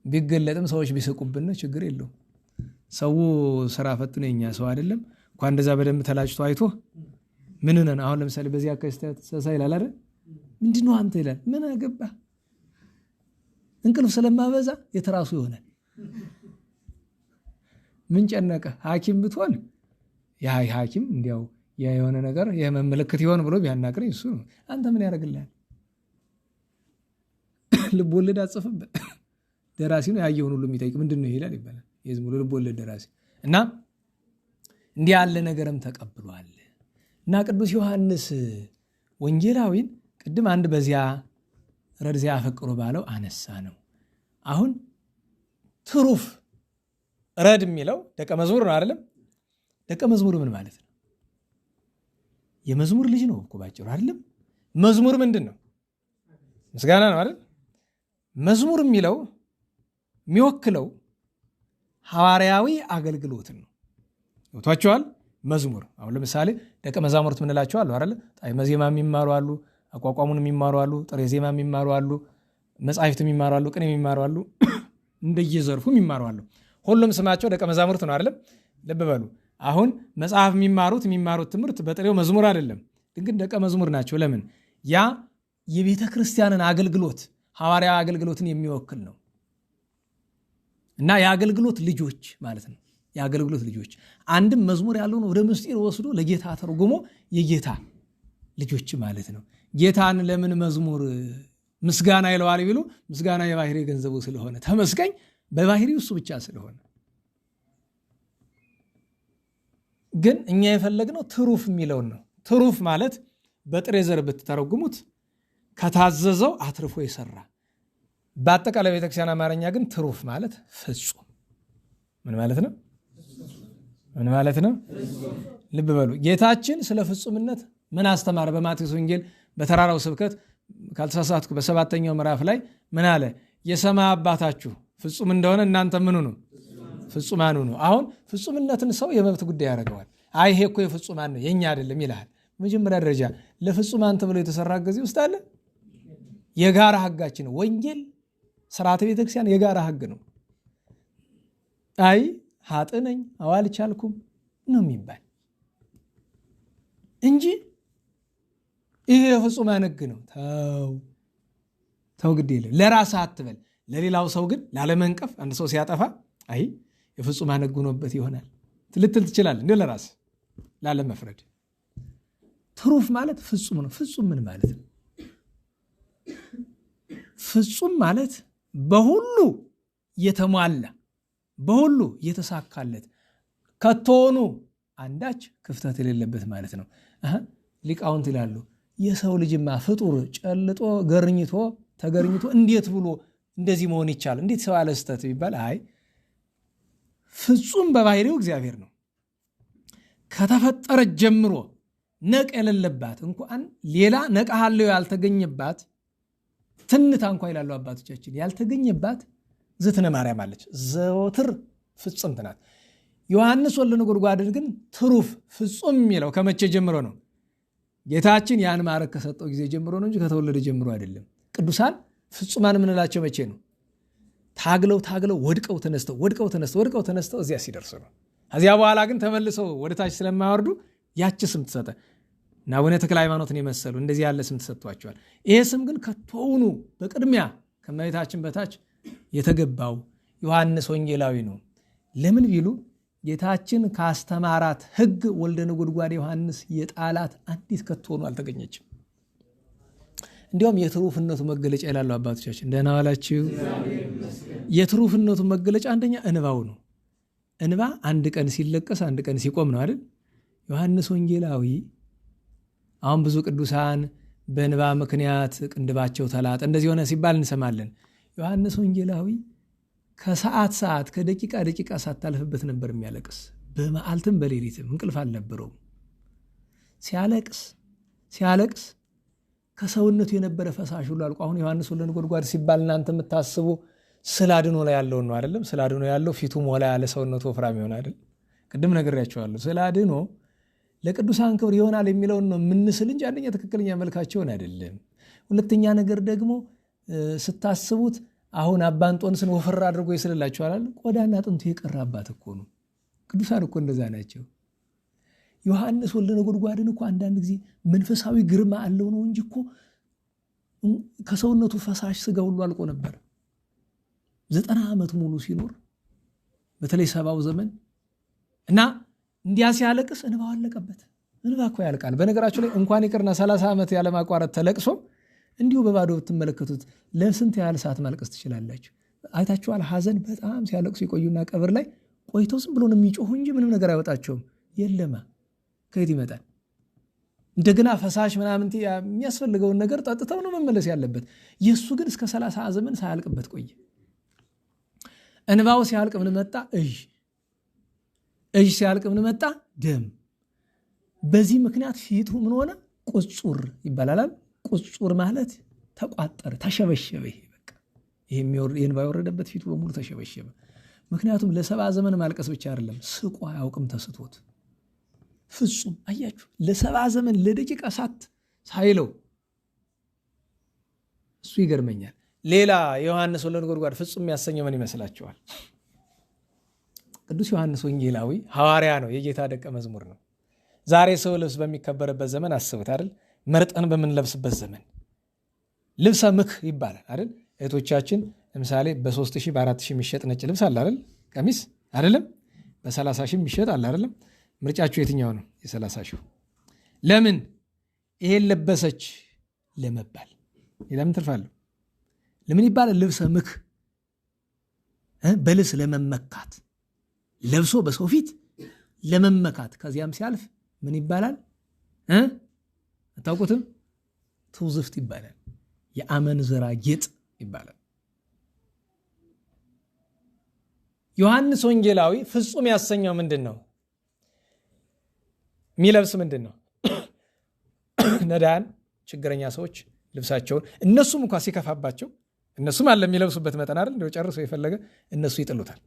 ቢገለጥም ሰዎች ቢስቁብን ችግር የለውም። ሰው ስራ ፈት ነው፣ የኛ ሰው አይደለም። እንኳን እንደዛ በደንብ ተላጭቶ አይቶ ምን ነን አሁን ለምሳሌ በዚህ አካስተሳ ይላል አይደል? ምንድነው አንተ ይላል። ምን አገባ? እንቅልፍ ስለማበዛ የተራሱ ይሆናል። ምን ጨነቀ? ሐኪም ብትሆን ያ ሐኪም እንዲያው የሆነ ነገር የመመለከት ይሆን ብሎ ቢያናግረኝ እሱ ነው። አንተ ምን ያደርግልሃል? ልብ ወለድ አጽፍበት። ደራሲ ነው ያየውን ሁሉ የሚጠይቅ ምንድነው ይላል ይባላል። የዝም ብሎ ልብ ወለድ ደራሲ እና እንዲህ ያለ ነገርም ተቀብሏል። እና ቅዱስ ዮሐንስ ወንጌላዊን ቅድም አንድ በዚያ ረድዚያ አፈቅሮ ባለው አነሳ ነው። አሁን ትሩፍ ረድ የሚለው ደቀ መዝሙር ነው አይደለም? ደቀ መዝሙር ምን ማለት ነው? የመዝሙር ልጅ ነው እኮ ባጭሩ አይደለም? መዝሙር ምንድን ነው? ምስጋና ነው አይደል? መዝሙር የሚለው የሚወክለው ሐዋርያዊ አገልግሎትን ነው። ወጥቷቸዋል። መዝሙር አሁን ለምሳሌ ደቀ መዛሙርት ምንላቸው አሉ አይደል? ጣዕመ ዜማ የሚማሩ አሉ፣ አቋቋሙን የሚማሩ አሉ፣ ጥሬ ዜማ የሚማሩ አሉ፣ መጻሕፍት የሚማሩ አሉ፣ ቅኔ የሚማሩ አሉ፣ እንደየዘርፉ የሚማሩ አሉ። ሁሉም ስማቸው ደቀ መዛሙርት ነው አይደለም? ልብ በሉ። አሁን መጽሐፍ የሚማሩት ትምህርት በጥሬው መዝሙር አይደለም፣ ግን ደቀ መዝሙር ናቸው። ለምን? ያ የቤተ ክርስቲያንን አገልግሎት ሐዋርያዊ አገልግሎትን የሚወክል ነው እና የአገልግሎት ልጆች ማለት ነው። የአገልግሎት ልጆች አንድም መዝሙር ያለውን ወደ ምስጢር ወስዶ ለጌታ ተርጉሞ የጌታ ልጆች ማለት ነው። ጌታን ለምን መዝሙር ምስጋና ይለዋል ቢሉ ምስጋና የባህሪ ገንዘቡ ስለሆነ ተመስገኝ በባህሪው እሱ ብቻ ስለሆነ። ግን እኛ የፈለግነው ትሩፍ የሚለውን ነው። ትሩፍ ማለት በጥሬ ዘር ብትተረጉሙት ከታዘዘው አትርፎ የሰራ። በአጠቃላይ ቤተክርስቲያን አማርኛ ግን ትሩፍ ማለት ፍጹም ምን ማለት ነው? ምን ማለት ነው? ልብ በሉ። ጌታችን ስለ ፍጹምነት ምን አስተማረ? በማቴዎስ ወንጌል በተራራው ስብከት ካልተሳሳትኩ በ7ኛው ምዕራፍ ላይ ምን አለ? የሰማይ አባታችሁ ፍጹም እንደሆነ እናንተ ምን ሁኑ? ፍጹማን ሁኑ። አሁን ፍጹምነትን ሰው የመብት ጉዳይ ያደርገዋል። አይ ይሄ እኮ የፍጹማን ነው የኛ አይደለም ይላል። መጀመሪያ ደረጃ ለፍጹማን ተብሎ የተሰራ ጊዜ ውስጥ አለ የጋራ ህጋችን ወንጌል ስርዓተ ቤተክርስቲያን የጋራ ህግ ነው። አይ ኃጥእ ነኝ አልቻልኩም ነው የሚባል እንጂ ይሄ ፍጹማን ህግ ነው። ተው ግድ የለም ለራስህ አትበል። ለሌላው ሰው ግን ላለመንቀፍ አንድ ሰው ሲያጠፋ አይ የፍጹማን ህግ ሆኖበት ይሆናል ልትል ትችላለህ። እንደ ለራስህ ላለመፍረድ። ትሩፍ ማለት ፍጹም ነው። ፍጹም ምን ማለት ነው? ፍጹም ማለት በሁሉ የተሟላ በሁሉ የተሳካለት ከቶኑ አንዳች ክፍተት የሌለበት ማለት ነው። ሊቃውንት ይላሉ የሰው ልጅማ ፍጡር ጨልጦ ገርኝቶ ተገርኝቶ እንዴት ብሎ እንደዚህ መሆን ይቻላል? እንዴት ሰው ያለ ስህተት ቢባል አይ ፍጹም በባህሪው እግዚአብሔር ነው። ከተፈጠረ ጀምሮ ነቅ የሌለባት እንኳን ሌላ ነቃሃለው ያልተገኘባት ትንታ እንኳን ይላሉ አባቶቻችን ያልተገኘባት ዝትነ ማርያም አለች። ዘወትር ፍጹምት ናት። ዮሐንስ ወልደ ነጎድጓድን ግን ትሩፍ ፍጹም የሚለው ከመቼ ጀምሮ ነው? ጌታችን ያን ማዕረግ ከሰጠው ጊዜ ጀምሮ ነው እንጂ ከተወለደ ጀምሮ አይደለም። ቅዱሳን ፍጹማን የምንላቸው መቼ ነው? ታግለው ወድቀው ተነስተው እዚያ ሲደርሱ ነው። ከዚያ በኋላ ግን ተመልሰው ወደታች ስለማያወርዱ ያች ስም ተሰጠ እና አቡነ ተክለ ሃይማኖትን የመሰሉ እንደዚህ ያለ ስም ተሰጥቷቸዋል። ይሄ ስም ግን ከቶውኑ በቅድሚያ ከመቤታችን በታች የተገባው ዮሐንስ ወንጌላዊ ነው። ለምን ቢሉ ጌታችን ካስተማራት ሕግ ወልደ ነጎድጓድ ዮሐንስ የጣላት አንዲት ከቶውኑ አልተገኘችም። እንዲያውም የትሩፍነቱ መገለጫ ይላሉ አባቶቻችን። ደህና ዋላችሁ። የትሩፍነቱ መገለጫ አንደኛ እንባው ነው። እንባ አንድ ቀን ሲለቀስ አንድ ቀን ሲቆም ነው አይደል? ዮሐንስ ወንጌላዊ አሁን ብዙ ቅዱሳን በእንባ ምክንያት ቅንድባቸው ተላጠ እንደዚህ ሆነ ሲባል እንሰማለን። ዮሐንስ ወንጌላዊ ከሰዓት ከደቂቃ ሳታልፍበት ነበር የሚያለቅስ። በመዓልትም በሌሊትም እንቅልፍ አልነበረውም። ሲያለቅስ ከሰውነቱ የነበረ ፈሳሽ ሁሉ አልቆ አሁን ዮሐንስ ወልደ ነጎድጓድ ሲባል እናንተ የምታስቡ ስላድኖ ላይ ያለው ነው አይደለም? ስላድኖ ያለው ፊቱ ሞላ ያለ ሰውነቱ ወፍራም ይሆን አይደል? ቅድም ነግሬያቸዋለሁ። ስላድኖ ለቅዱሳን ክብር ይሆናል የሚለውን ነው የምንስል እንጂ አንደኛ ትክክለኛ መልካቸውን አይደለም። ሁለተኛ ነገር ደግሞ ስታስቡት አሁን አባ እንጦንስን ወፈር አድርጎ ይስልላቸዋል። ቆዳና አጥንቱ የቀራባት እኮ ነው። ቅዱሳን እኮ እንደዛ ናቸው። ዮሐንስ ወልደ ነጎድጓድን እኮ አንዳንድ ጊዜ መንፈሳዊ ግርማ አለው ነው እንጂ እኮ ከሰውነቱ ፈሳሽ ስጋ ሁሉ አልቆ ነበር። 90 ዓመት ሙሉ ሲኖር በተለይ 70ው ዘመን እና እንዲያ ሲያለቅስ እንባው አለቀበት። እንባ እኮ ያልቃል። በነገራችሁ ላይ እንኳን ይቅርና 30 ዓመት ያለማቋረጥ ተለቅሶ እንዲሁ በባዶ ብትመለከቱት ለስንት ያህል ሰዓት ማልቀስ ትችላላችሁ? አይታችኋል? ሐዘን በጣም ሲያለቅሱ ይቆዩና ቀብር ላይ ቆይተው ዝም ብሎ ነው የሚጮሁ እንጂ ምንም ነገር አይወጣቸውም። የለማ ከየት ይመጣል? እንደገና ፈሳሽ ምናምን የሚያስፈልገውን ነገር ጠጥተው ነው መመለስ ያለበት። የእሱ ግን እስከ 30 ዘመን ሳያልቅበት ቆየ። እንባው ሲያልቅ ምን መጣ? እጅ ሲያልቅ ምን መጣ? ደም። በዚህ ምክንያት ፊቱ ምን ሆነ? ቁጹር ይባላል። ቁጹር ማለት ተቋጠረ፣ ተሸበሸበ። ይሄ በቃ ይሄ የእንባ የወረደበት ፊቱ በሙሉ ተሸበሸበ። ምክንያቱም ለ70 ዘመን ማልቀስ ብቻ አይደለም፣ ስቆ አያውቅም ተስቶት ፍጹም። አያችሁ፣ ለ70 ዘመን ለደቂቃ ሳይለው እሱ ይገርመኛል። ሌላ የዮሐንስ ወልደ ነጎድጓድ ፍጹም ያሰኘው ምን ይመስላችኋል? ቅዱስ ዮሐንስ ወንጌላዊ ሐዋርያ ነው፣ የጌታ ደቀ መዝሙር ነው። ዛሬ ሰው ልብስ በሚከበርበት ዘመን አስቡት አይደል? መርጠን በምንለብስበት ዘመን ልብሰ ምክ ይባላል አይደል? እህቶቻችን ለምሳሌ በ3000 በ4000 የሚሸጥ ነጭ ልብስ አለ አይደል? ቀሚስ አይደለም? በ30,000 የሚሸጥ አለ አይደለም? ምርጫችሁ የትኛው ነው? የ30,000። ለምን? ይሄን ለበሰች ለመባል። ለምን ትርፋለሁ? ለምን ይባላል? ልብሰ ምክ በልብስ ለመመካት፣ ለብሶ በሰው ፊት ለመመካት። ከዚያም ሲያልፍ ምን ይባላል? አታውቁትም? ትውዝፍት ይባላል። የአመንዝራ ጌጥ ይባላል። ዮሐንስ ወንጌላዊ ፍጹም ያሰኘው ምንድን ነው? የሚለብስ ምንድን ነው? ነዳያን ችግረኛ ሰዎች ልብሳቸውን እነሱም እንኳ ሲከፋባቸው እነሱም አለ የሚለብሱበት መጠን አይደል? እንደው ጨርሶ የፈለገ እነሱ ይጥሉታል።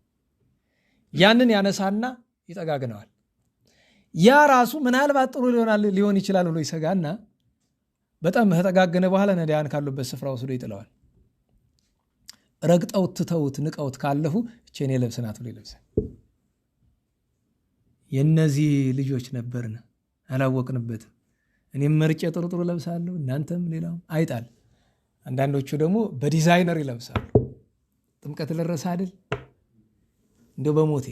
ያንን ያነሳና ይጠጋግነዋል። ያ ራሱ ምናልባት ጥሩ ሊሆን ይችላል ብሎ ይሰጋና በጣም ከተጠጋገነ በኋላ ነዳያን ካሉበት ስፍራ ወስዶ ይጥለዋል። ረግጠውት ትተውት ንቀውት ካለፉ እቼኔ ልብስ ናት ብሎ ይለብሳል። የእነዚህ ልጆች ነበርን፣ አላወቅንበትም። እኔም መርጬ ጥሩ ጥሩ ለብሳለሁ፣ እናንተም ሌላው አይጣል። አንዳንዶቹ ደግሞ በዲዛይነር ይለብሳሉ። ጥምቀት ልረሳ አይደል እንደው በሞቴ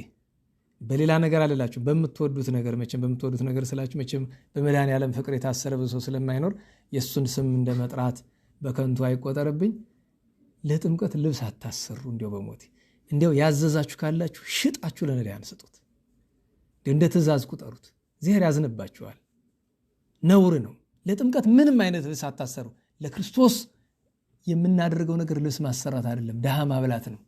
በሌላ ነገር አልላችሁ፣ በምትወዱት ነገር መቼም በምትወዱት ነገር ስላችሁ መቼም በመድኃኔዓለም ፍቅር የታሰረ ብዙ ሰው ስለማይኖር የእሱን ስም እንደ መጥራት በከንቱ አይቆጠርብኝ። ለጥምቀት ልብስ አታሰሩ። እንዲያው በሞቴ እንዲያው ያዘዛችሁ ካላችሁ ሽጣችሁ ለነዳያን ስጡት። እንደ ትእዛዝ ቁጠሩት። እግዚአብሔር ያዝንባችኋል። ነውር ነው። ለጥምቀት ምንም አይነት ልብስ አታሰሩ። ለክርስቶስ የምናደርገው ነገር ልብስ ማሰራት አይደለም፣ ድሃ ማብላት ነው።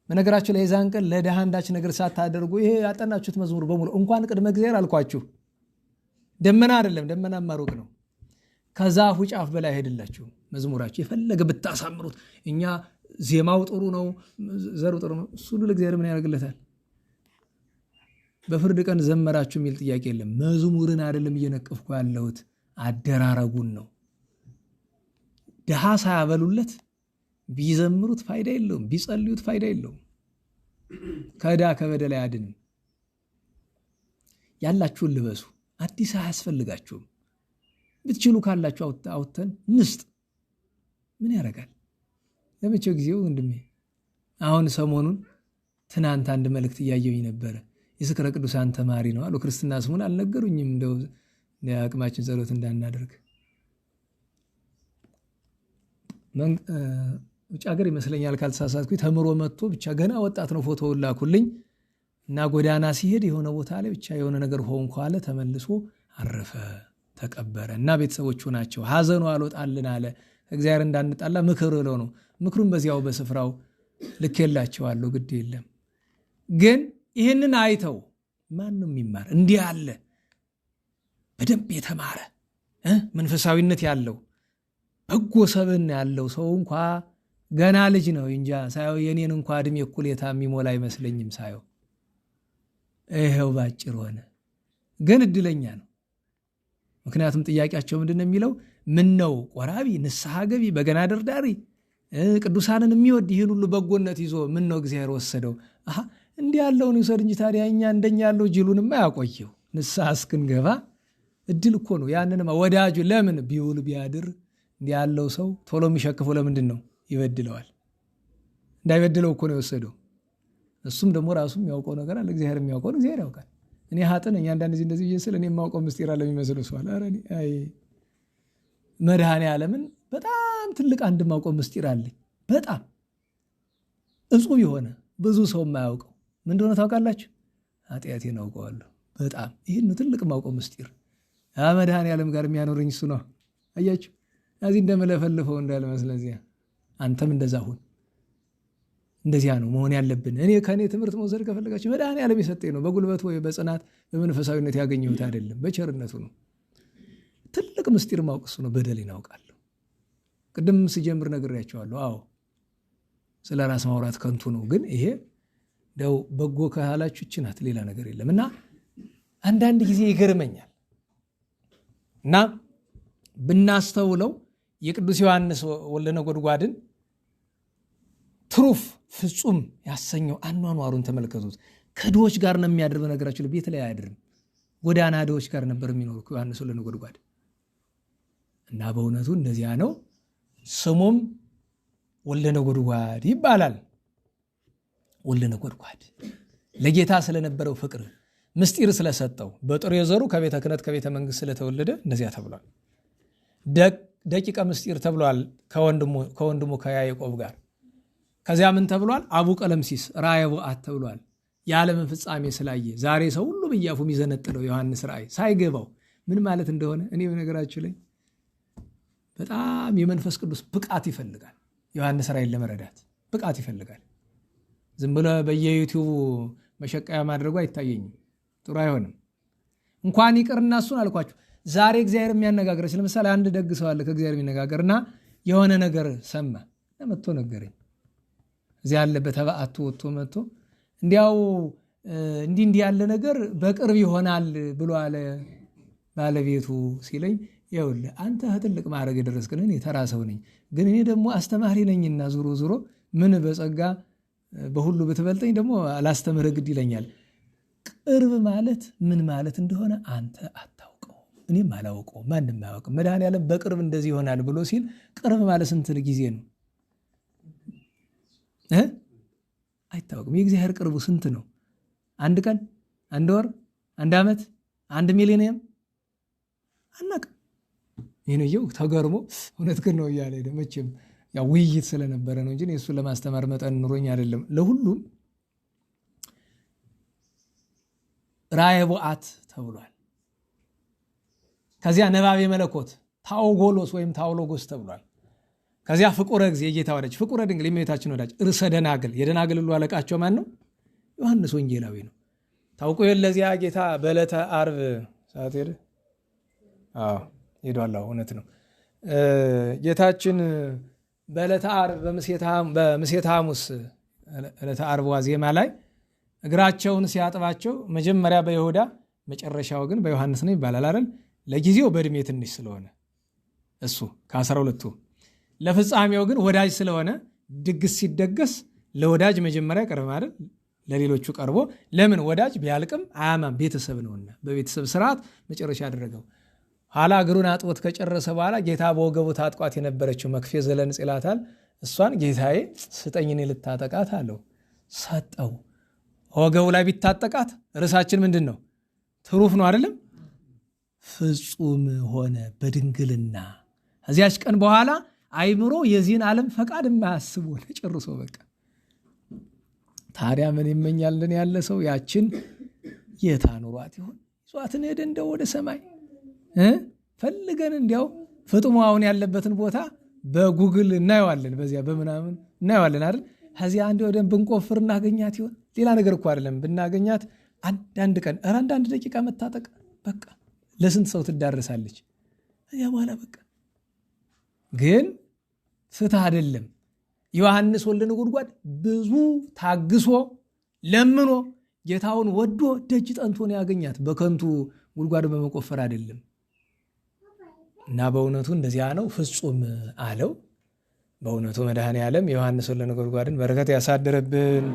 በነገራችሁ ላይ የዛን ቀን ለድሃ አንዳች ነገር ሳታደርጉ ይሄ ያጠናችሁት መዝሙር በሙሉ እንኳን ቅድመ እግዚአብሔር አልኳችሁ ደመና አይደለም፣ ደመናማ ሩቅ ነው። ከዛፉ ጫፍ በላይ ሄድላችሁ መዝሙራችሁ የፈለገ ብታሳምሩት። እኛ ዜማው ጥሩ ነው፣ ዘሩ ጥሩ ነው፣ እሱ ሁሉ ለእግዚአብሔር ምን ያደርግለታል? በፍርድ ቀን ዘመራችሁ የሚል ጥያቄ የለም። መዝሙርን አይደለም እየነቀፍኩ ያለሁት አደራረጉን ነው። ድሃ ሳያበሉለት ቢዘምሩት ፋይዳ የለውም፣ ቢጸልዩት ፋይዳ የለውም። ከዕዳ ከበደል አያድንም። ያላችሁን ልበሱ፣ አዲስ አያስፈልጋችሁም። ብትችሉ ካላችሁ አውጥተን ንስጥ። ምን ያደርጋል? ለመቼው ጊዜው ወንድሜ። አሁን ሰሞኑን ትናንት አንድ መልእክት እያየሁኝ ነበረ። የዝክረ ቅዱሳን ተማሪ ነው አሉ። ክርስትና ስሙን አልነገሩኝም። እንደው አቅማችን ጸሎት እንዳናደርግ ውጭ ሀገር ይመስለኛል ካልተሳሳትኩኝ ተምሮ መጥቶ ብቻ ገና ወጣት ነው። ፎቶውን ላኩልኝ እና ጎዳና ሲሄድ የሆነ ቦታ ላይ ብቻ የሆነ ነገር ሆንኩ አለ። ተመልሶ አረፈ፣ ተቀበረ እና ቤተሰቦቹ ናቸው ሐዘኑ አልወጣልን አለ። እግዚአብሔር እንዳንጣላ ምክር ብለው ነው። ምክሩን በዚያው በስፍራው ልኬላቸዋለሁ። ግድ የለም ግን ይህንን አይተው ማንም ይማር እንዲህ አለ በደንብ የተማረ መንፈሳዊነት ያለው በጎ ሰብዕና ያለው ሰው እንኳ ገና ልጅ ነው እንጃ ሳየው የኔን እንኳ እድሜ እኩሌታ የሚሞላ አይመስለኝም ሳየው። ይሄው ባጭር ሆነ። ግን እድለኛ ነው። ምክንያቱም ጥያቄያቸው ምንድነው የሚለው? ምን ነው ቆራቢ፣ ንስሐ ገቢ፣ በገና ደርዳሪ፣ ቅዱሳንን የሚወድ ይህን ሁሉ በጎነት ይዞ ምን ነው እግዚአብሔር ወሰደው? እንዲህ ያለውን ይውሰድ እንጂ ታዲያ እኛ እንደኛ ያለው ጅሉንማ ያቆየው። ንስሐ እስክንገባ እድል እኮ ነው። ያንንማ ወዳጁ ለምን ቢውል ቢያድር እንዲህ ያለው ሰው ቶሎ የሚሸክፈው ለምንድን ነው? ይበድለዋል። እንዳይበድለው እኮ ነው የወሰደው። እሱም ደግሞ ራሱ የሚያውቀው ነገር አለ። እግዚአብሔር የሚያውቀው እግዚአብሔር ያውቃል። እኔ ሀጥን እኛ አንዳንድ ጊዜ እንደዚህ እየስል እኔ የማውቀው ምስጢር አለ የሚመስለው ሰው አለ። መድኃኔዓለምን በጣም ትልቅ አንድ የማውቀው ምስጢር አለኝ። በጣም እጹብ የሆነ ብዙ ሰው የማያውቀው ምን እንደሆነ ታውቃላችሁ? ኃጢአቴን አውቀዋለሁ በጣም። ይህን ትልቅ የማውቀው ምስጢር መድኃኔዓለም ጋር የሚያኖረኝ እሱ ነው። አያችሁ፣ እዚህ እንደመለፈልፈው እንዳልመስለ እዚያ አንተም እንደዛ ሁን። እንደዚያ ነው መሆን ያለብን። እኔ ከእኔ ትምህርት መውሰድ ከፈለጋችሁ መድኃኔዓለም የሰጠኝ ነው። በጉልበት ወይ በጽናት በመንፈሳዊነት ያገኘሁት አይደለም፣ በቸርነቱ ነው። ትልቅ ምስጢር ማውቅ እሱ ነው። በደሌን አውቃለሁ። ቅድም ስጀምር ነግሬያቸዋለሁ። አዎ ስለ ራስ ማውራት ከንቱ ነው። ግን ይሄ እንደው በጎ ካላችሁ ይህች ናት፣ ሌላ ነገር የለም። እና አንዳንድ ጊዜ ይገርመኛል እና ብናስተውለው የቅዱስ ዮሐንስ ወልደ ነጎድጓድን ትሩፍ ፍጹም ያሰኘው አኗኗሩን ተመልከቱት። ከድሆች ጋር ነው የሚያድር። በነገራችሁ ቤት ላይ አያድርም። ጎዳና ድሆች ጋር ነበር የሚኖሩ ዮሐንስ ወልደ ነጎድጓድ እና በእውነቱ እንደዚያ ነው። ስሙም ወልደ ነጎድጓድ ይባላል። ወልደ ነጎድጓድ ለጌታ ስለነበረው ፍቅር ምስጢር ስለሰጠው በጥሬ ዘሩ ከቤተ ክህነት ከቤተ መንግስት ስለተወለደ እንደዚያ ተብሏል። ደቂቀ ምስጢር ተብሏል ከወንድሙ ከያዕቆብ ጋር። ከዚያ ምን ተብሏል? አቡ ቀለምሲስ ራእየ ቡአት ተብሏል። የዓለምን ፍጻሜ ስላየ ዛሬ ሰው ሁሉ በያፉ የሚዘነጥለው ዮሐንስ ራእይ ሳይገባው ምን ማለት እንደሆነ እኔ በነገራችሁ ላይ በጣም የመንፈስ ቅዱስ ብቃት ይፈልጋል። ዮሐንስ ራእይን ለመረዳት ብቃት ይፈልጋል። ዝም ብሎ በየዩቲዩብ መሸቀያ ማድረጉ አይታየኝም፣ ጥሩ አይሆንም። እንኳን ይቅርና እሱን አልኳችሁ ዛሬ እግዚአብሔር የሚያነጋግረች። ለምሳሌ አንድ ደግ ሰው አለ ከእግዚአብሔር የሚነጋገርና የሆነ ነገር ሰማ መጥቶ ነገረኝ። እዚያ ያለበት በዓቱ ወጥቶ መጥቶ እንዲያው እንዲህ ያለ ነገር በቅርብ ይሆናል ብሎ አለ ባለቤቱ ሲለኝ፣ ይኸውልህ አንተ ትልቅ ማዕረግ የደረስክ ነህ፣ እኔ ተራ ሰው ነኝ። ግን እኔ ደግሞ አስተማሪ ነኝና ዙሮ ምን በጸጋ በሁሉ ብትበልጠኝ ደግሞ ላስተምርህ ግድ ይለኛል። ቅርብ ማለት ምን ማለት እንደሆነ አንተ አታውቀው፣ እኔም አላውቀው፣ ማንም አያውቅም። መድኃኔዓለም በቅርብ እንደዚህ ይሆናል ብሎ ሲል ቅርብ ማለት ስንት ጊዜ ነው አይታወቅም። የእግዚአብሔር ቅርቡ ስንት ነው? አንድ ቀን፣ አንድ ወር፣ አንድ ዓመት፣ አንድ ሚሊኒየም አናውቅም። ይህንየው ተገርሞ እውነት ግን ነው እያለ መቼም ያው ውይይት ስለነበረ ነው እንጂ እሱን ለማስተማር መጠን ኑሮኝ አይደለም። ለሁሉም ራእየ ቡአት ተብሏል። ከዚያ ነባቤ መለኮት ታኦጎሎስ ወይም ታኦሎጎስ ተብሏል። ከዚያ ፍቁረ ጊዜ የጌታ ወዳጅ፣ ፍቁረ ድንግል የእመቤታችን ወዳጅ፣ ርዕሰ ደናግል የደናግል ሁሉ አለቃቸው ማን ነው? ዮሐንስ ወንጌላዊ ነው። ታውቆ የለዚያ ጌታ በዕለተ ዓርብ ሰዓት ሄደ። ሄዷል። እውነት ነው። ጌታችን በዕለተ ዓርብ በምሴተ ሐሙስ ዕለተ ዓርብ ዋዜማ ላይ እግራቸውን ሲያጥባቸው መጀመሪያ በይሁዳ መጨረሻው ግን በዮሐንስ ነው ይባላል አይደል? ለጊዜው በእድሜ ትንሽ ስለሆነ እሱ ከ12ቱ፣ ለፍጻሜው ግን ወዳጅ ስለሆነ ድግስ ሲደገስ ለወዳጅ መጀመሪያ ቀርብ ማለት ለሌሎቹ ቀርቦ፣ ለምን ወዳጅ ቢያልቅም አያማም ቤተሰብ ነውና በቤተሰብ ስርዓት መጨረሻ ያደረገው። ኋላ እግሩን አጥቦት ከጨረሰ በኋላ ጌታ በወገቡ ታጥቋት የነበረችው መክፌ ዘለንጽ ይላታል። እሷን ጌታዬ ስጠኝ እኔ ልታጠቃት አለው። ሰጠው። ወገቡ ላይ ቢታጠቃት ርዕሳችን ምንድን ነው? ትሩፍ ነው አይደለም? ፍጹም ሆነ በድንግልና። ከዚያች ቀን በኋላ አይምሮ የዚህን ዓለም ፈቃድ የማያስብ ሆነ ጨርሶ በቃ። ታዲያ ምን ይመኛልን ያለ ሰው ያችን የታኑሯት ይሆን? ይዟትን ሄደ እንደው ወደ ሰማይ ፈልገን እንዲያው ፍጥሞ አሁን ያለበትን ቦታ በጉግል እናየዋለን፣ በዚያ በምናምን እናየዋለን አይደል? ከዚያ አንድ ወደን ብንቆፍር እናገኛት ይሆን? ሌላ ነገር እኮ አይደለም። ብናገኛት አንዳንድ ቀን አንዳንድ ደቂቃ መታጠቅ በቃ ለስንት ሰው ትዳረሳለች። እዚያ በኋላ በቃ ግን ፍትህ አይደለም። ዮሐንስ ወልደ ነጎድጓድ ብዙ ታግሶ ለምኖ ጌታውን ወዶ ደጅ ጠንቶ ነው ያገኛት፣ በከንቱ ጉድጓድ በመቆፈር አይደለም። እና በእውነቱ እንደዚያ ነው ፍጹም አለው። በእውነቱ መድኃኔዓለም የዮሐንስ ወልደ ነጎድጓድን በረከት ያሳድርብን፣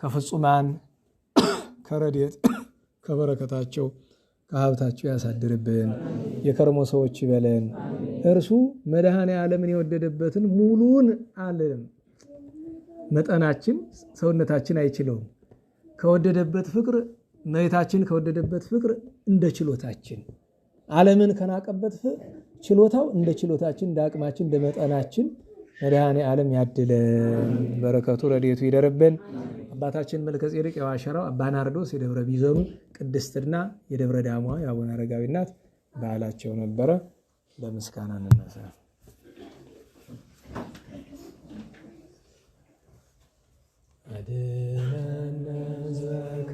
ከፍጹማን ከረድኤት ከበረከታቸው ከሀብታቸው ያሳድርብን፣ የከርሞ ሰዎች ይበለን። እርሱ መድኃኔዓለምን የወደደበትን ሙሉን ዓለም መጠናችን ሰውነታችን አይችለውም። ከወደደበት ፍቅር መሬታችን ከወደደበት ፍቅር እንደ ችሎታችን፣ ዓለምን ከናቀበት ችሎታው እንደ ችሎታችን፣ እንደ አቅማችን፣ እንደ መጠናችን መድኃኔዓለም ያድለን። በረከቱ ረድኤቱ ይደርብን። አባታችን መልከ ጼዴቅ የዋሸራው አባ ናርዶስ የደብረ ቢዘኑ፣ ቅድስትና የደብረ ዳሟ የአቡነ አረጋዊ እናት በዓላቸው ነበረ። ለምስጋና እንነሳ። አድኅነነ ዘከ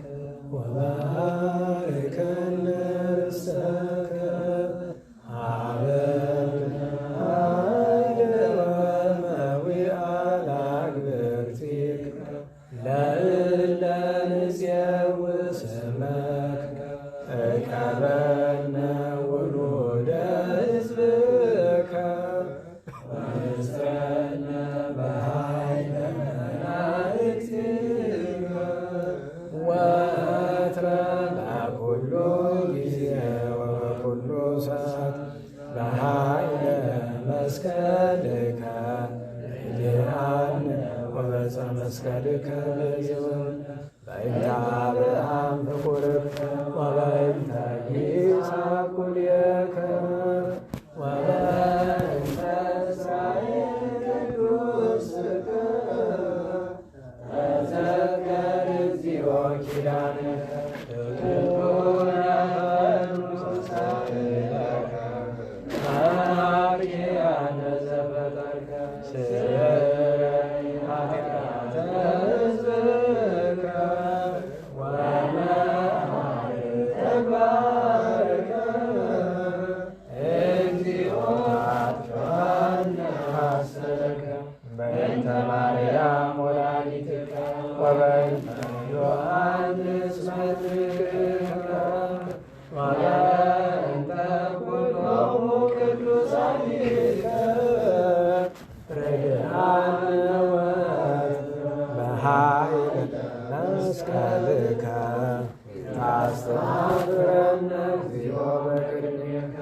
ወባርከነ ርሰከ መስቀልከ በጽዮን በእንተ አብርሃም ፍቁርከ ወበእንተ ይስሐቅ ኩልየከ ወበእንተ እስራኤል ቅዱስከ ተዘከር እግዚኦ ኪዳነከ Bye. አፍረነ እግዚኦ በቅድሜከ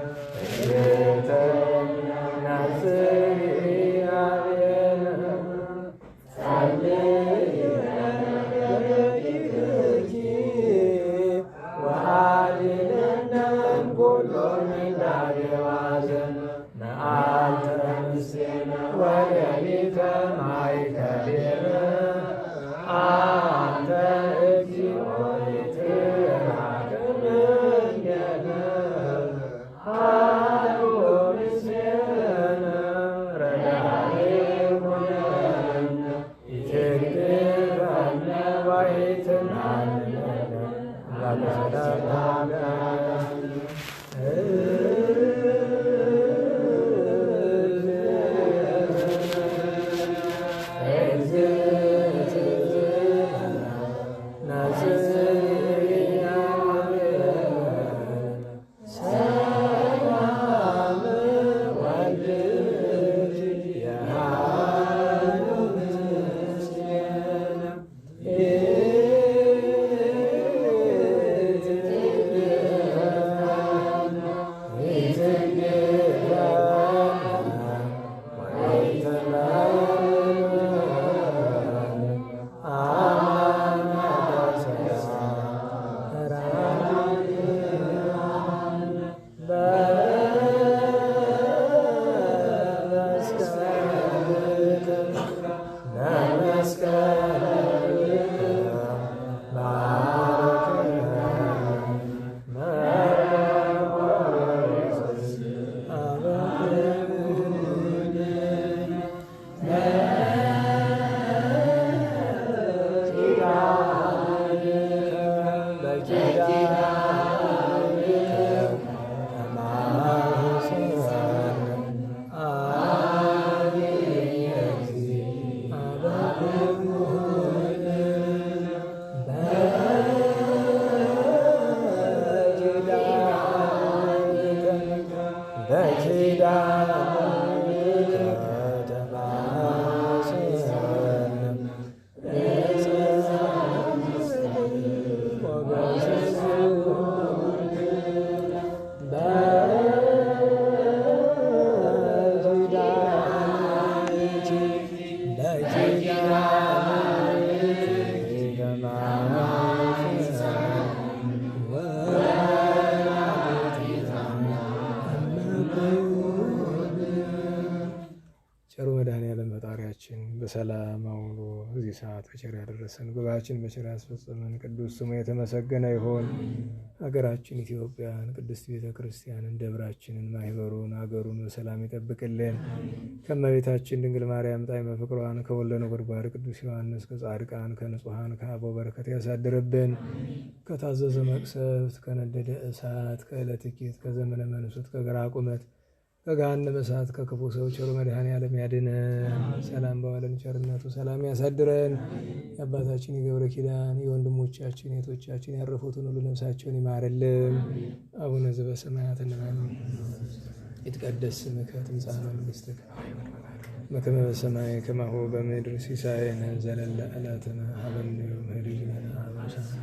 በሰላም አውሎ እዚህ ሰዓት በቸር ያደረሰን ጉባኤያችን በቸር ያስፈጸመን ቅዱስ ስሙ የተመሰገነ ይሁን። ሀገራችን ኢትዮጵያን፣ ቅድስት ቤተ ክርስቲያንን፣ ደብራችንን፣ ማህበሩን፣ ሀገሩን በሰላም ይጠብቅልን። ከእመቤታችን ድንግል ማርያም ጣዕመ ፍቅሯን ከወልደ ነጎድጓድ ቅዱስ ዮሐንስ ከጻድቃን ከንጹሐን ከአበው በረከት ያሳድርብን። ከታዘዘ መቅሰፍት ከነደደ እሳት ከዕለት ኪት ከዘመነ መንሱት ከግራ ቁመት ከገሃነመ እሳት ከክፉ ሰው ቸሩ መድኃኔዓለም ያድነን። ሰላም በዋለን ቸርነቱ ሰላም ያሳድረን። የአባታችን የገብረ ኪዳን የወንድሞቻችን የእህቶቻችን ያረፉትን ሁሉ ነፍሳቸውን ይማርልን። አቡነ ዘበሰማያት እንበል። ይትቀደስ ስምከ ትምጻእ መንግሥትከ በከመ በሰማይ ከማሁ በምድር ሲሳየነ ዘለለ ዕለትነ ሀበነ ዮም ህድግ ለነ አበሳነ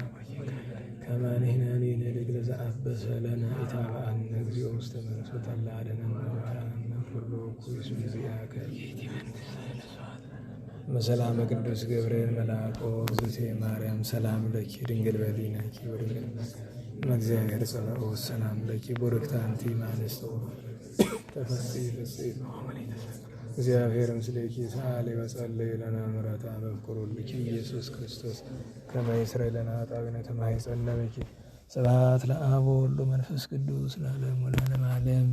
ከመ ንሕነኒ ንኅድግ ለዘአበሰ ለነ ኢታብአነ እግዚኦ ውስተ መንሱት አላ አድኅነነ ወባልሐነ ኩሉ እኩይ እስመ ዚአከ በሰላመ ቅዱስ ገብርኤል መልአኮ እግዝእትየ ማርያም ሰላም ለኪ ድንግል በሊናኪ ወድንግል እምእግዚአብሔር ጸባኦት ሰላም ለኪ ቡርክት አንቲ እምአንስቶ ተፈሥሒ ፍሥሕት እግዚአብሔር ምስሌኪ ሰአሊ ወጸልይ ለነ ምሕረተ በፍቁር ልኪ ኢየሱስ ክርስቶስ ከመ ይስረይ ለነ ኃጣውኢነ ተማኅፀነ በኪ ስብሐት ለአብ ወወልድ ወመንፈስ ቅዱስ ለዓለሙ ለዓለመ ዓለም።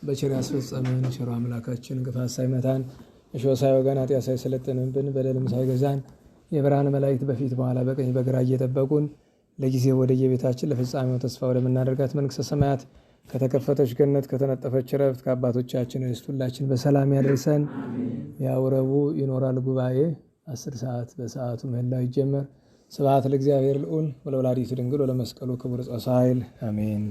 በቸር ያስፈጸመን ቸሩ አምላካችን ክፋት ሳይመታን እሾህ ሳይወጋን ኃጢአት ሳይሰለጥንብን በደልም ሳይገዛን የብርሃን መላእክት በፊት በኋላ በቀኝ በግራ እየጠበቁን ለጊዜው ወደየቤታችን ለፍጻሜው ተስፋ ወደምናደርጋት መንግሥተ ሰማያት ከተከፈተች ገነት ከተነጠፈች ረፍት ከአባቶቻችን ርስት ሁላችን በሰላም ያደርሰን። ያው ረቡዕ ይኖራል ጉባኤ 10 ሰዓት በሰዓቱ ምህላው ይጀመር። ስብሐት ለእግዚአብሔር ልዑል ወለወላዲቱ ድንግል ወለመስቀሉ ክቡር ጸሣይል አሜን።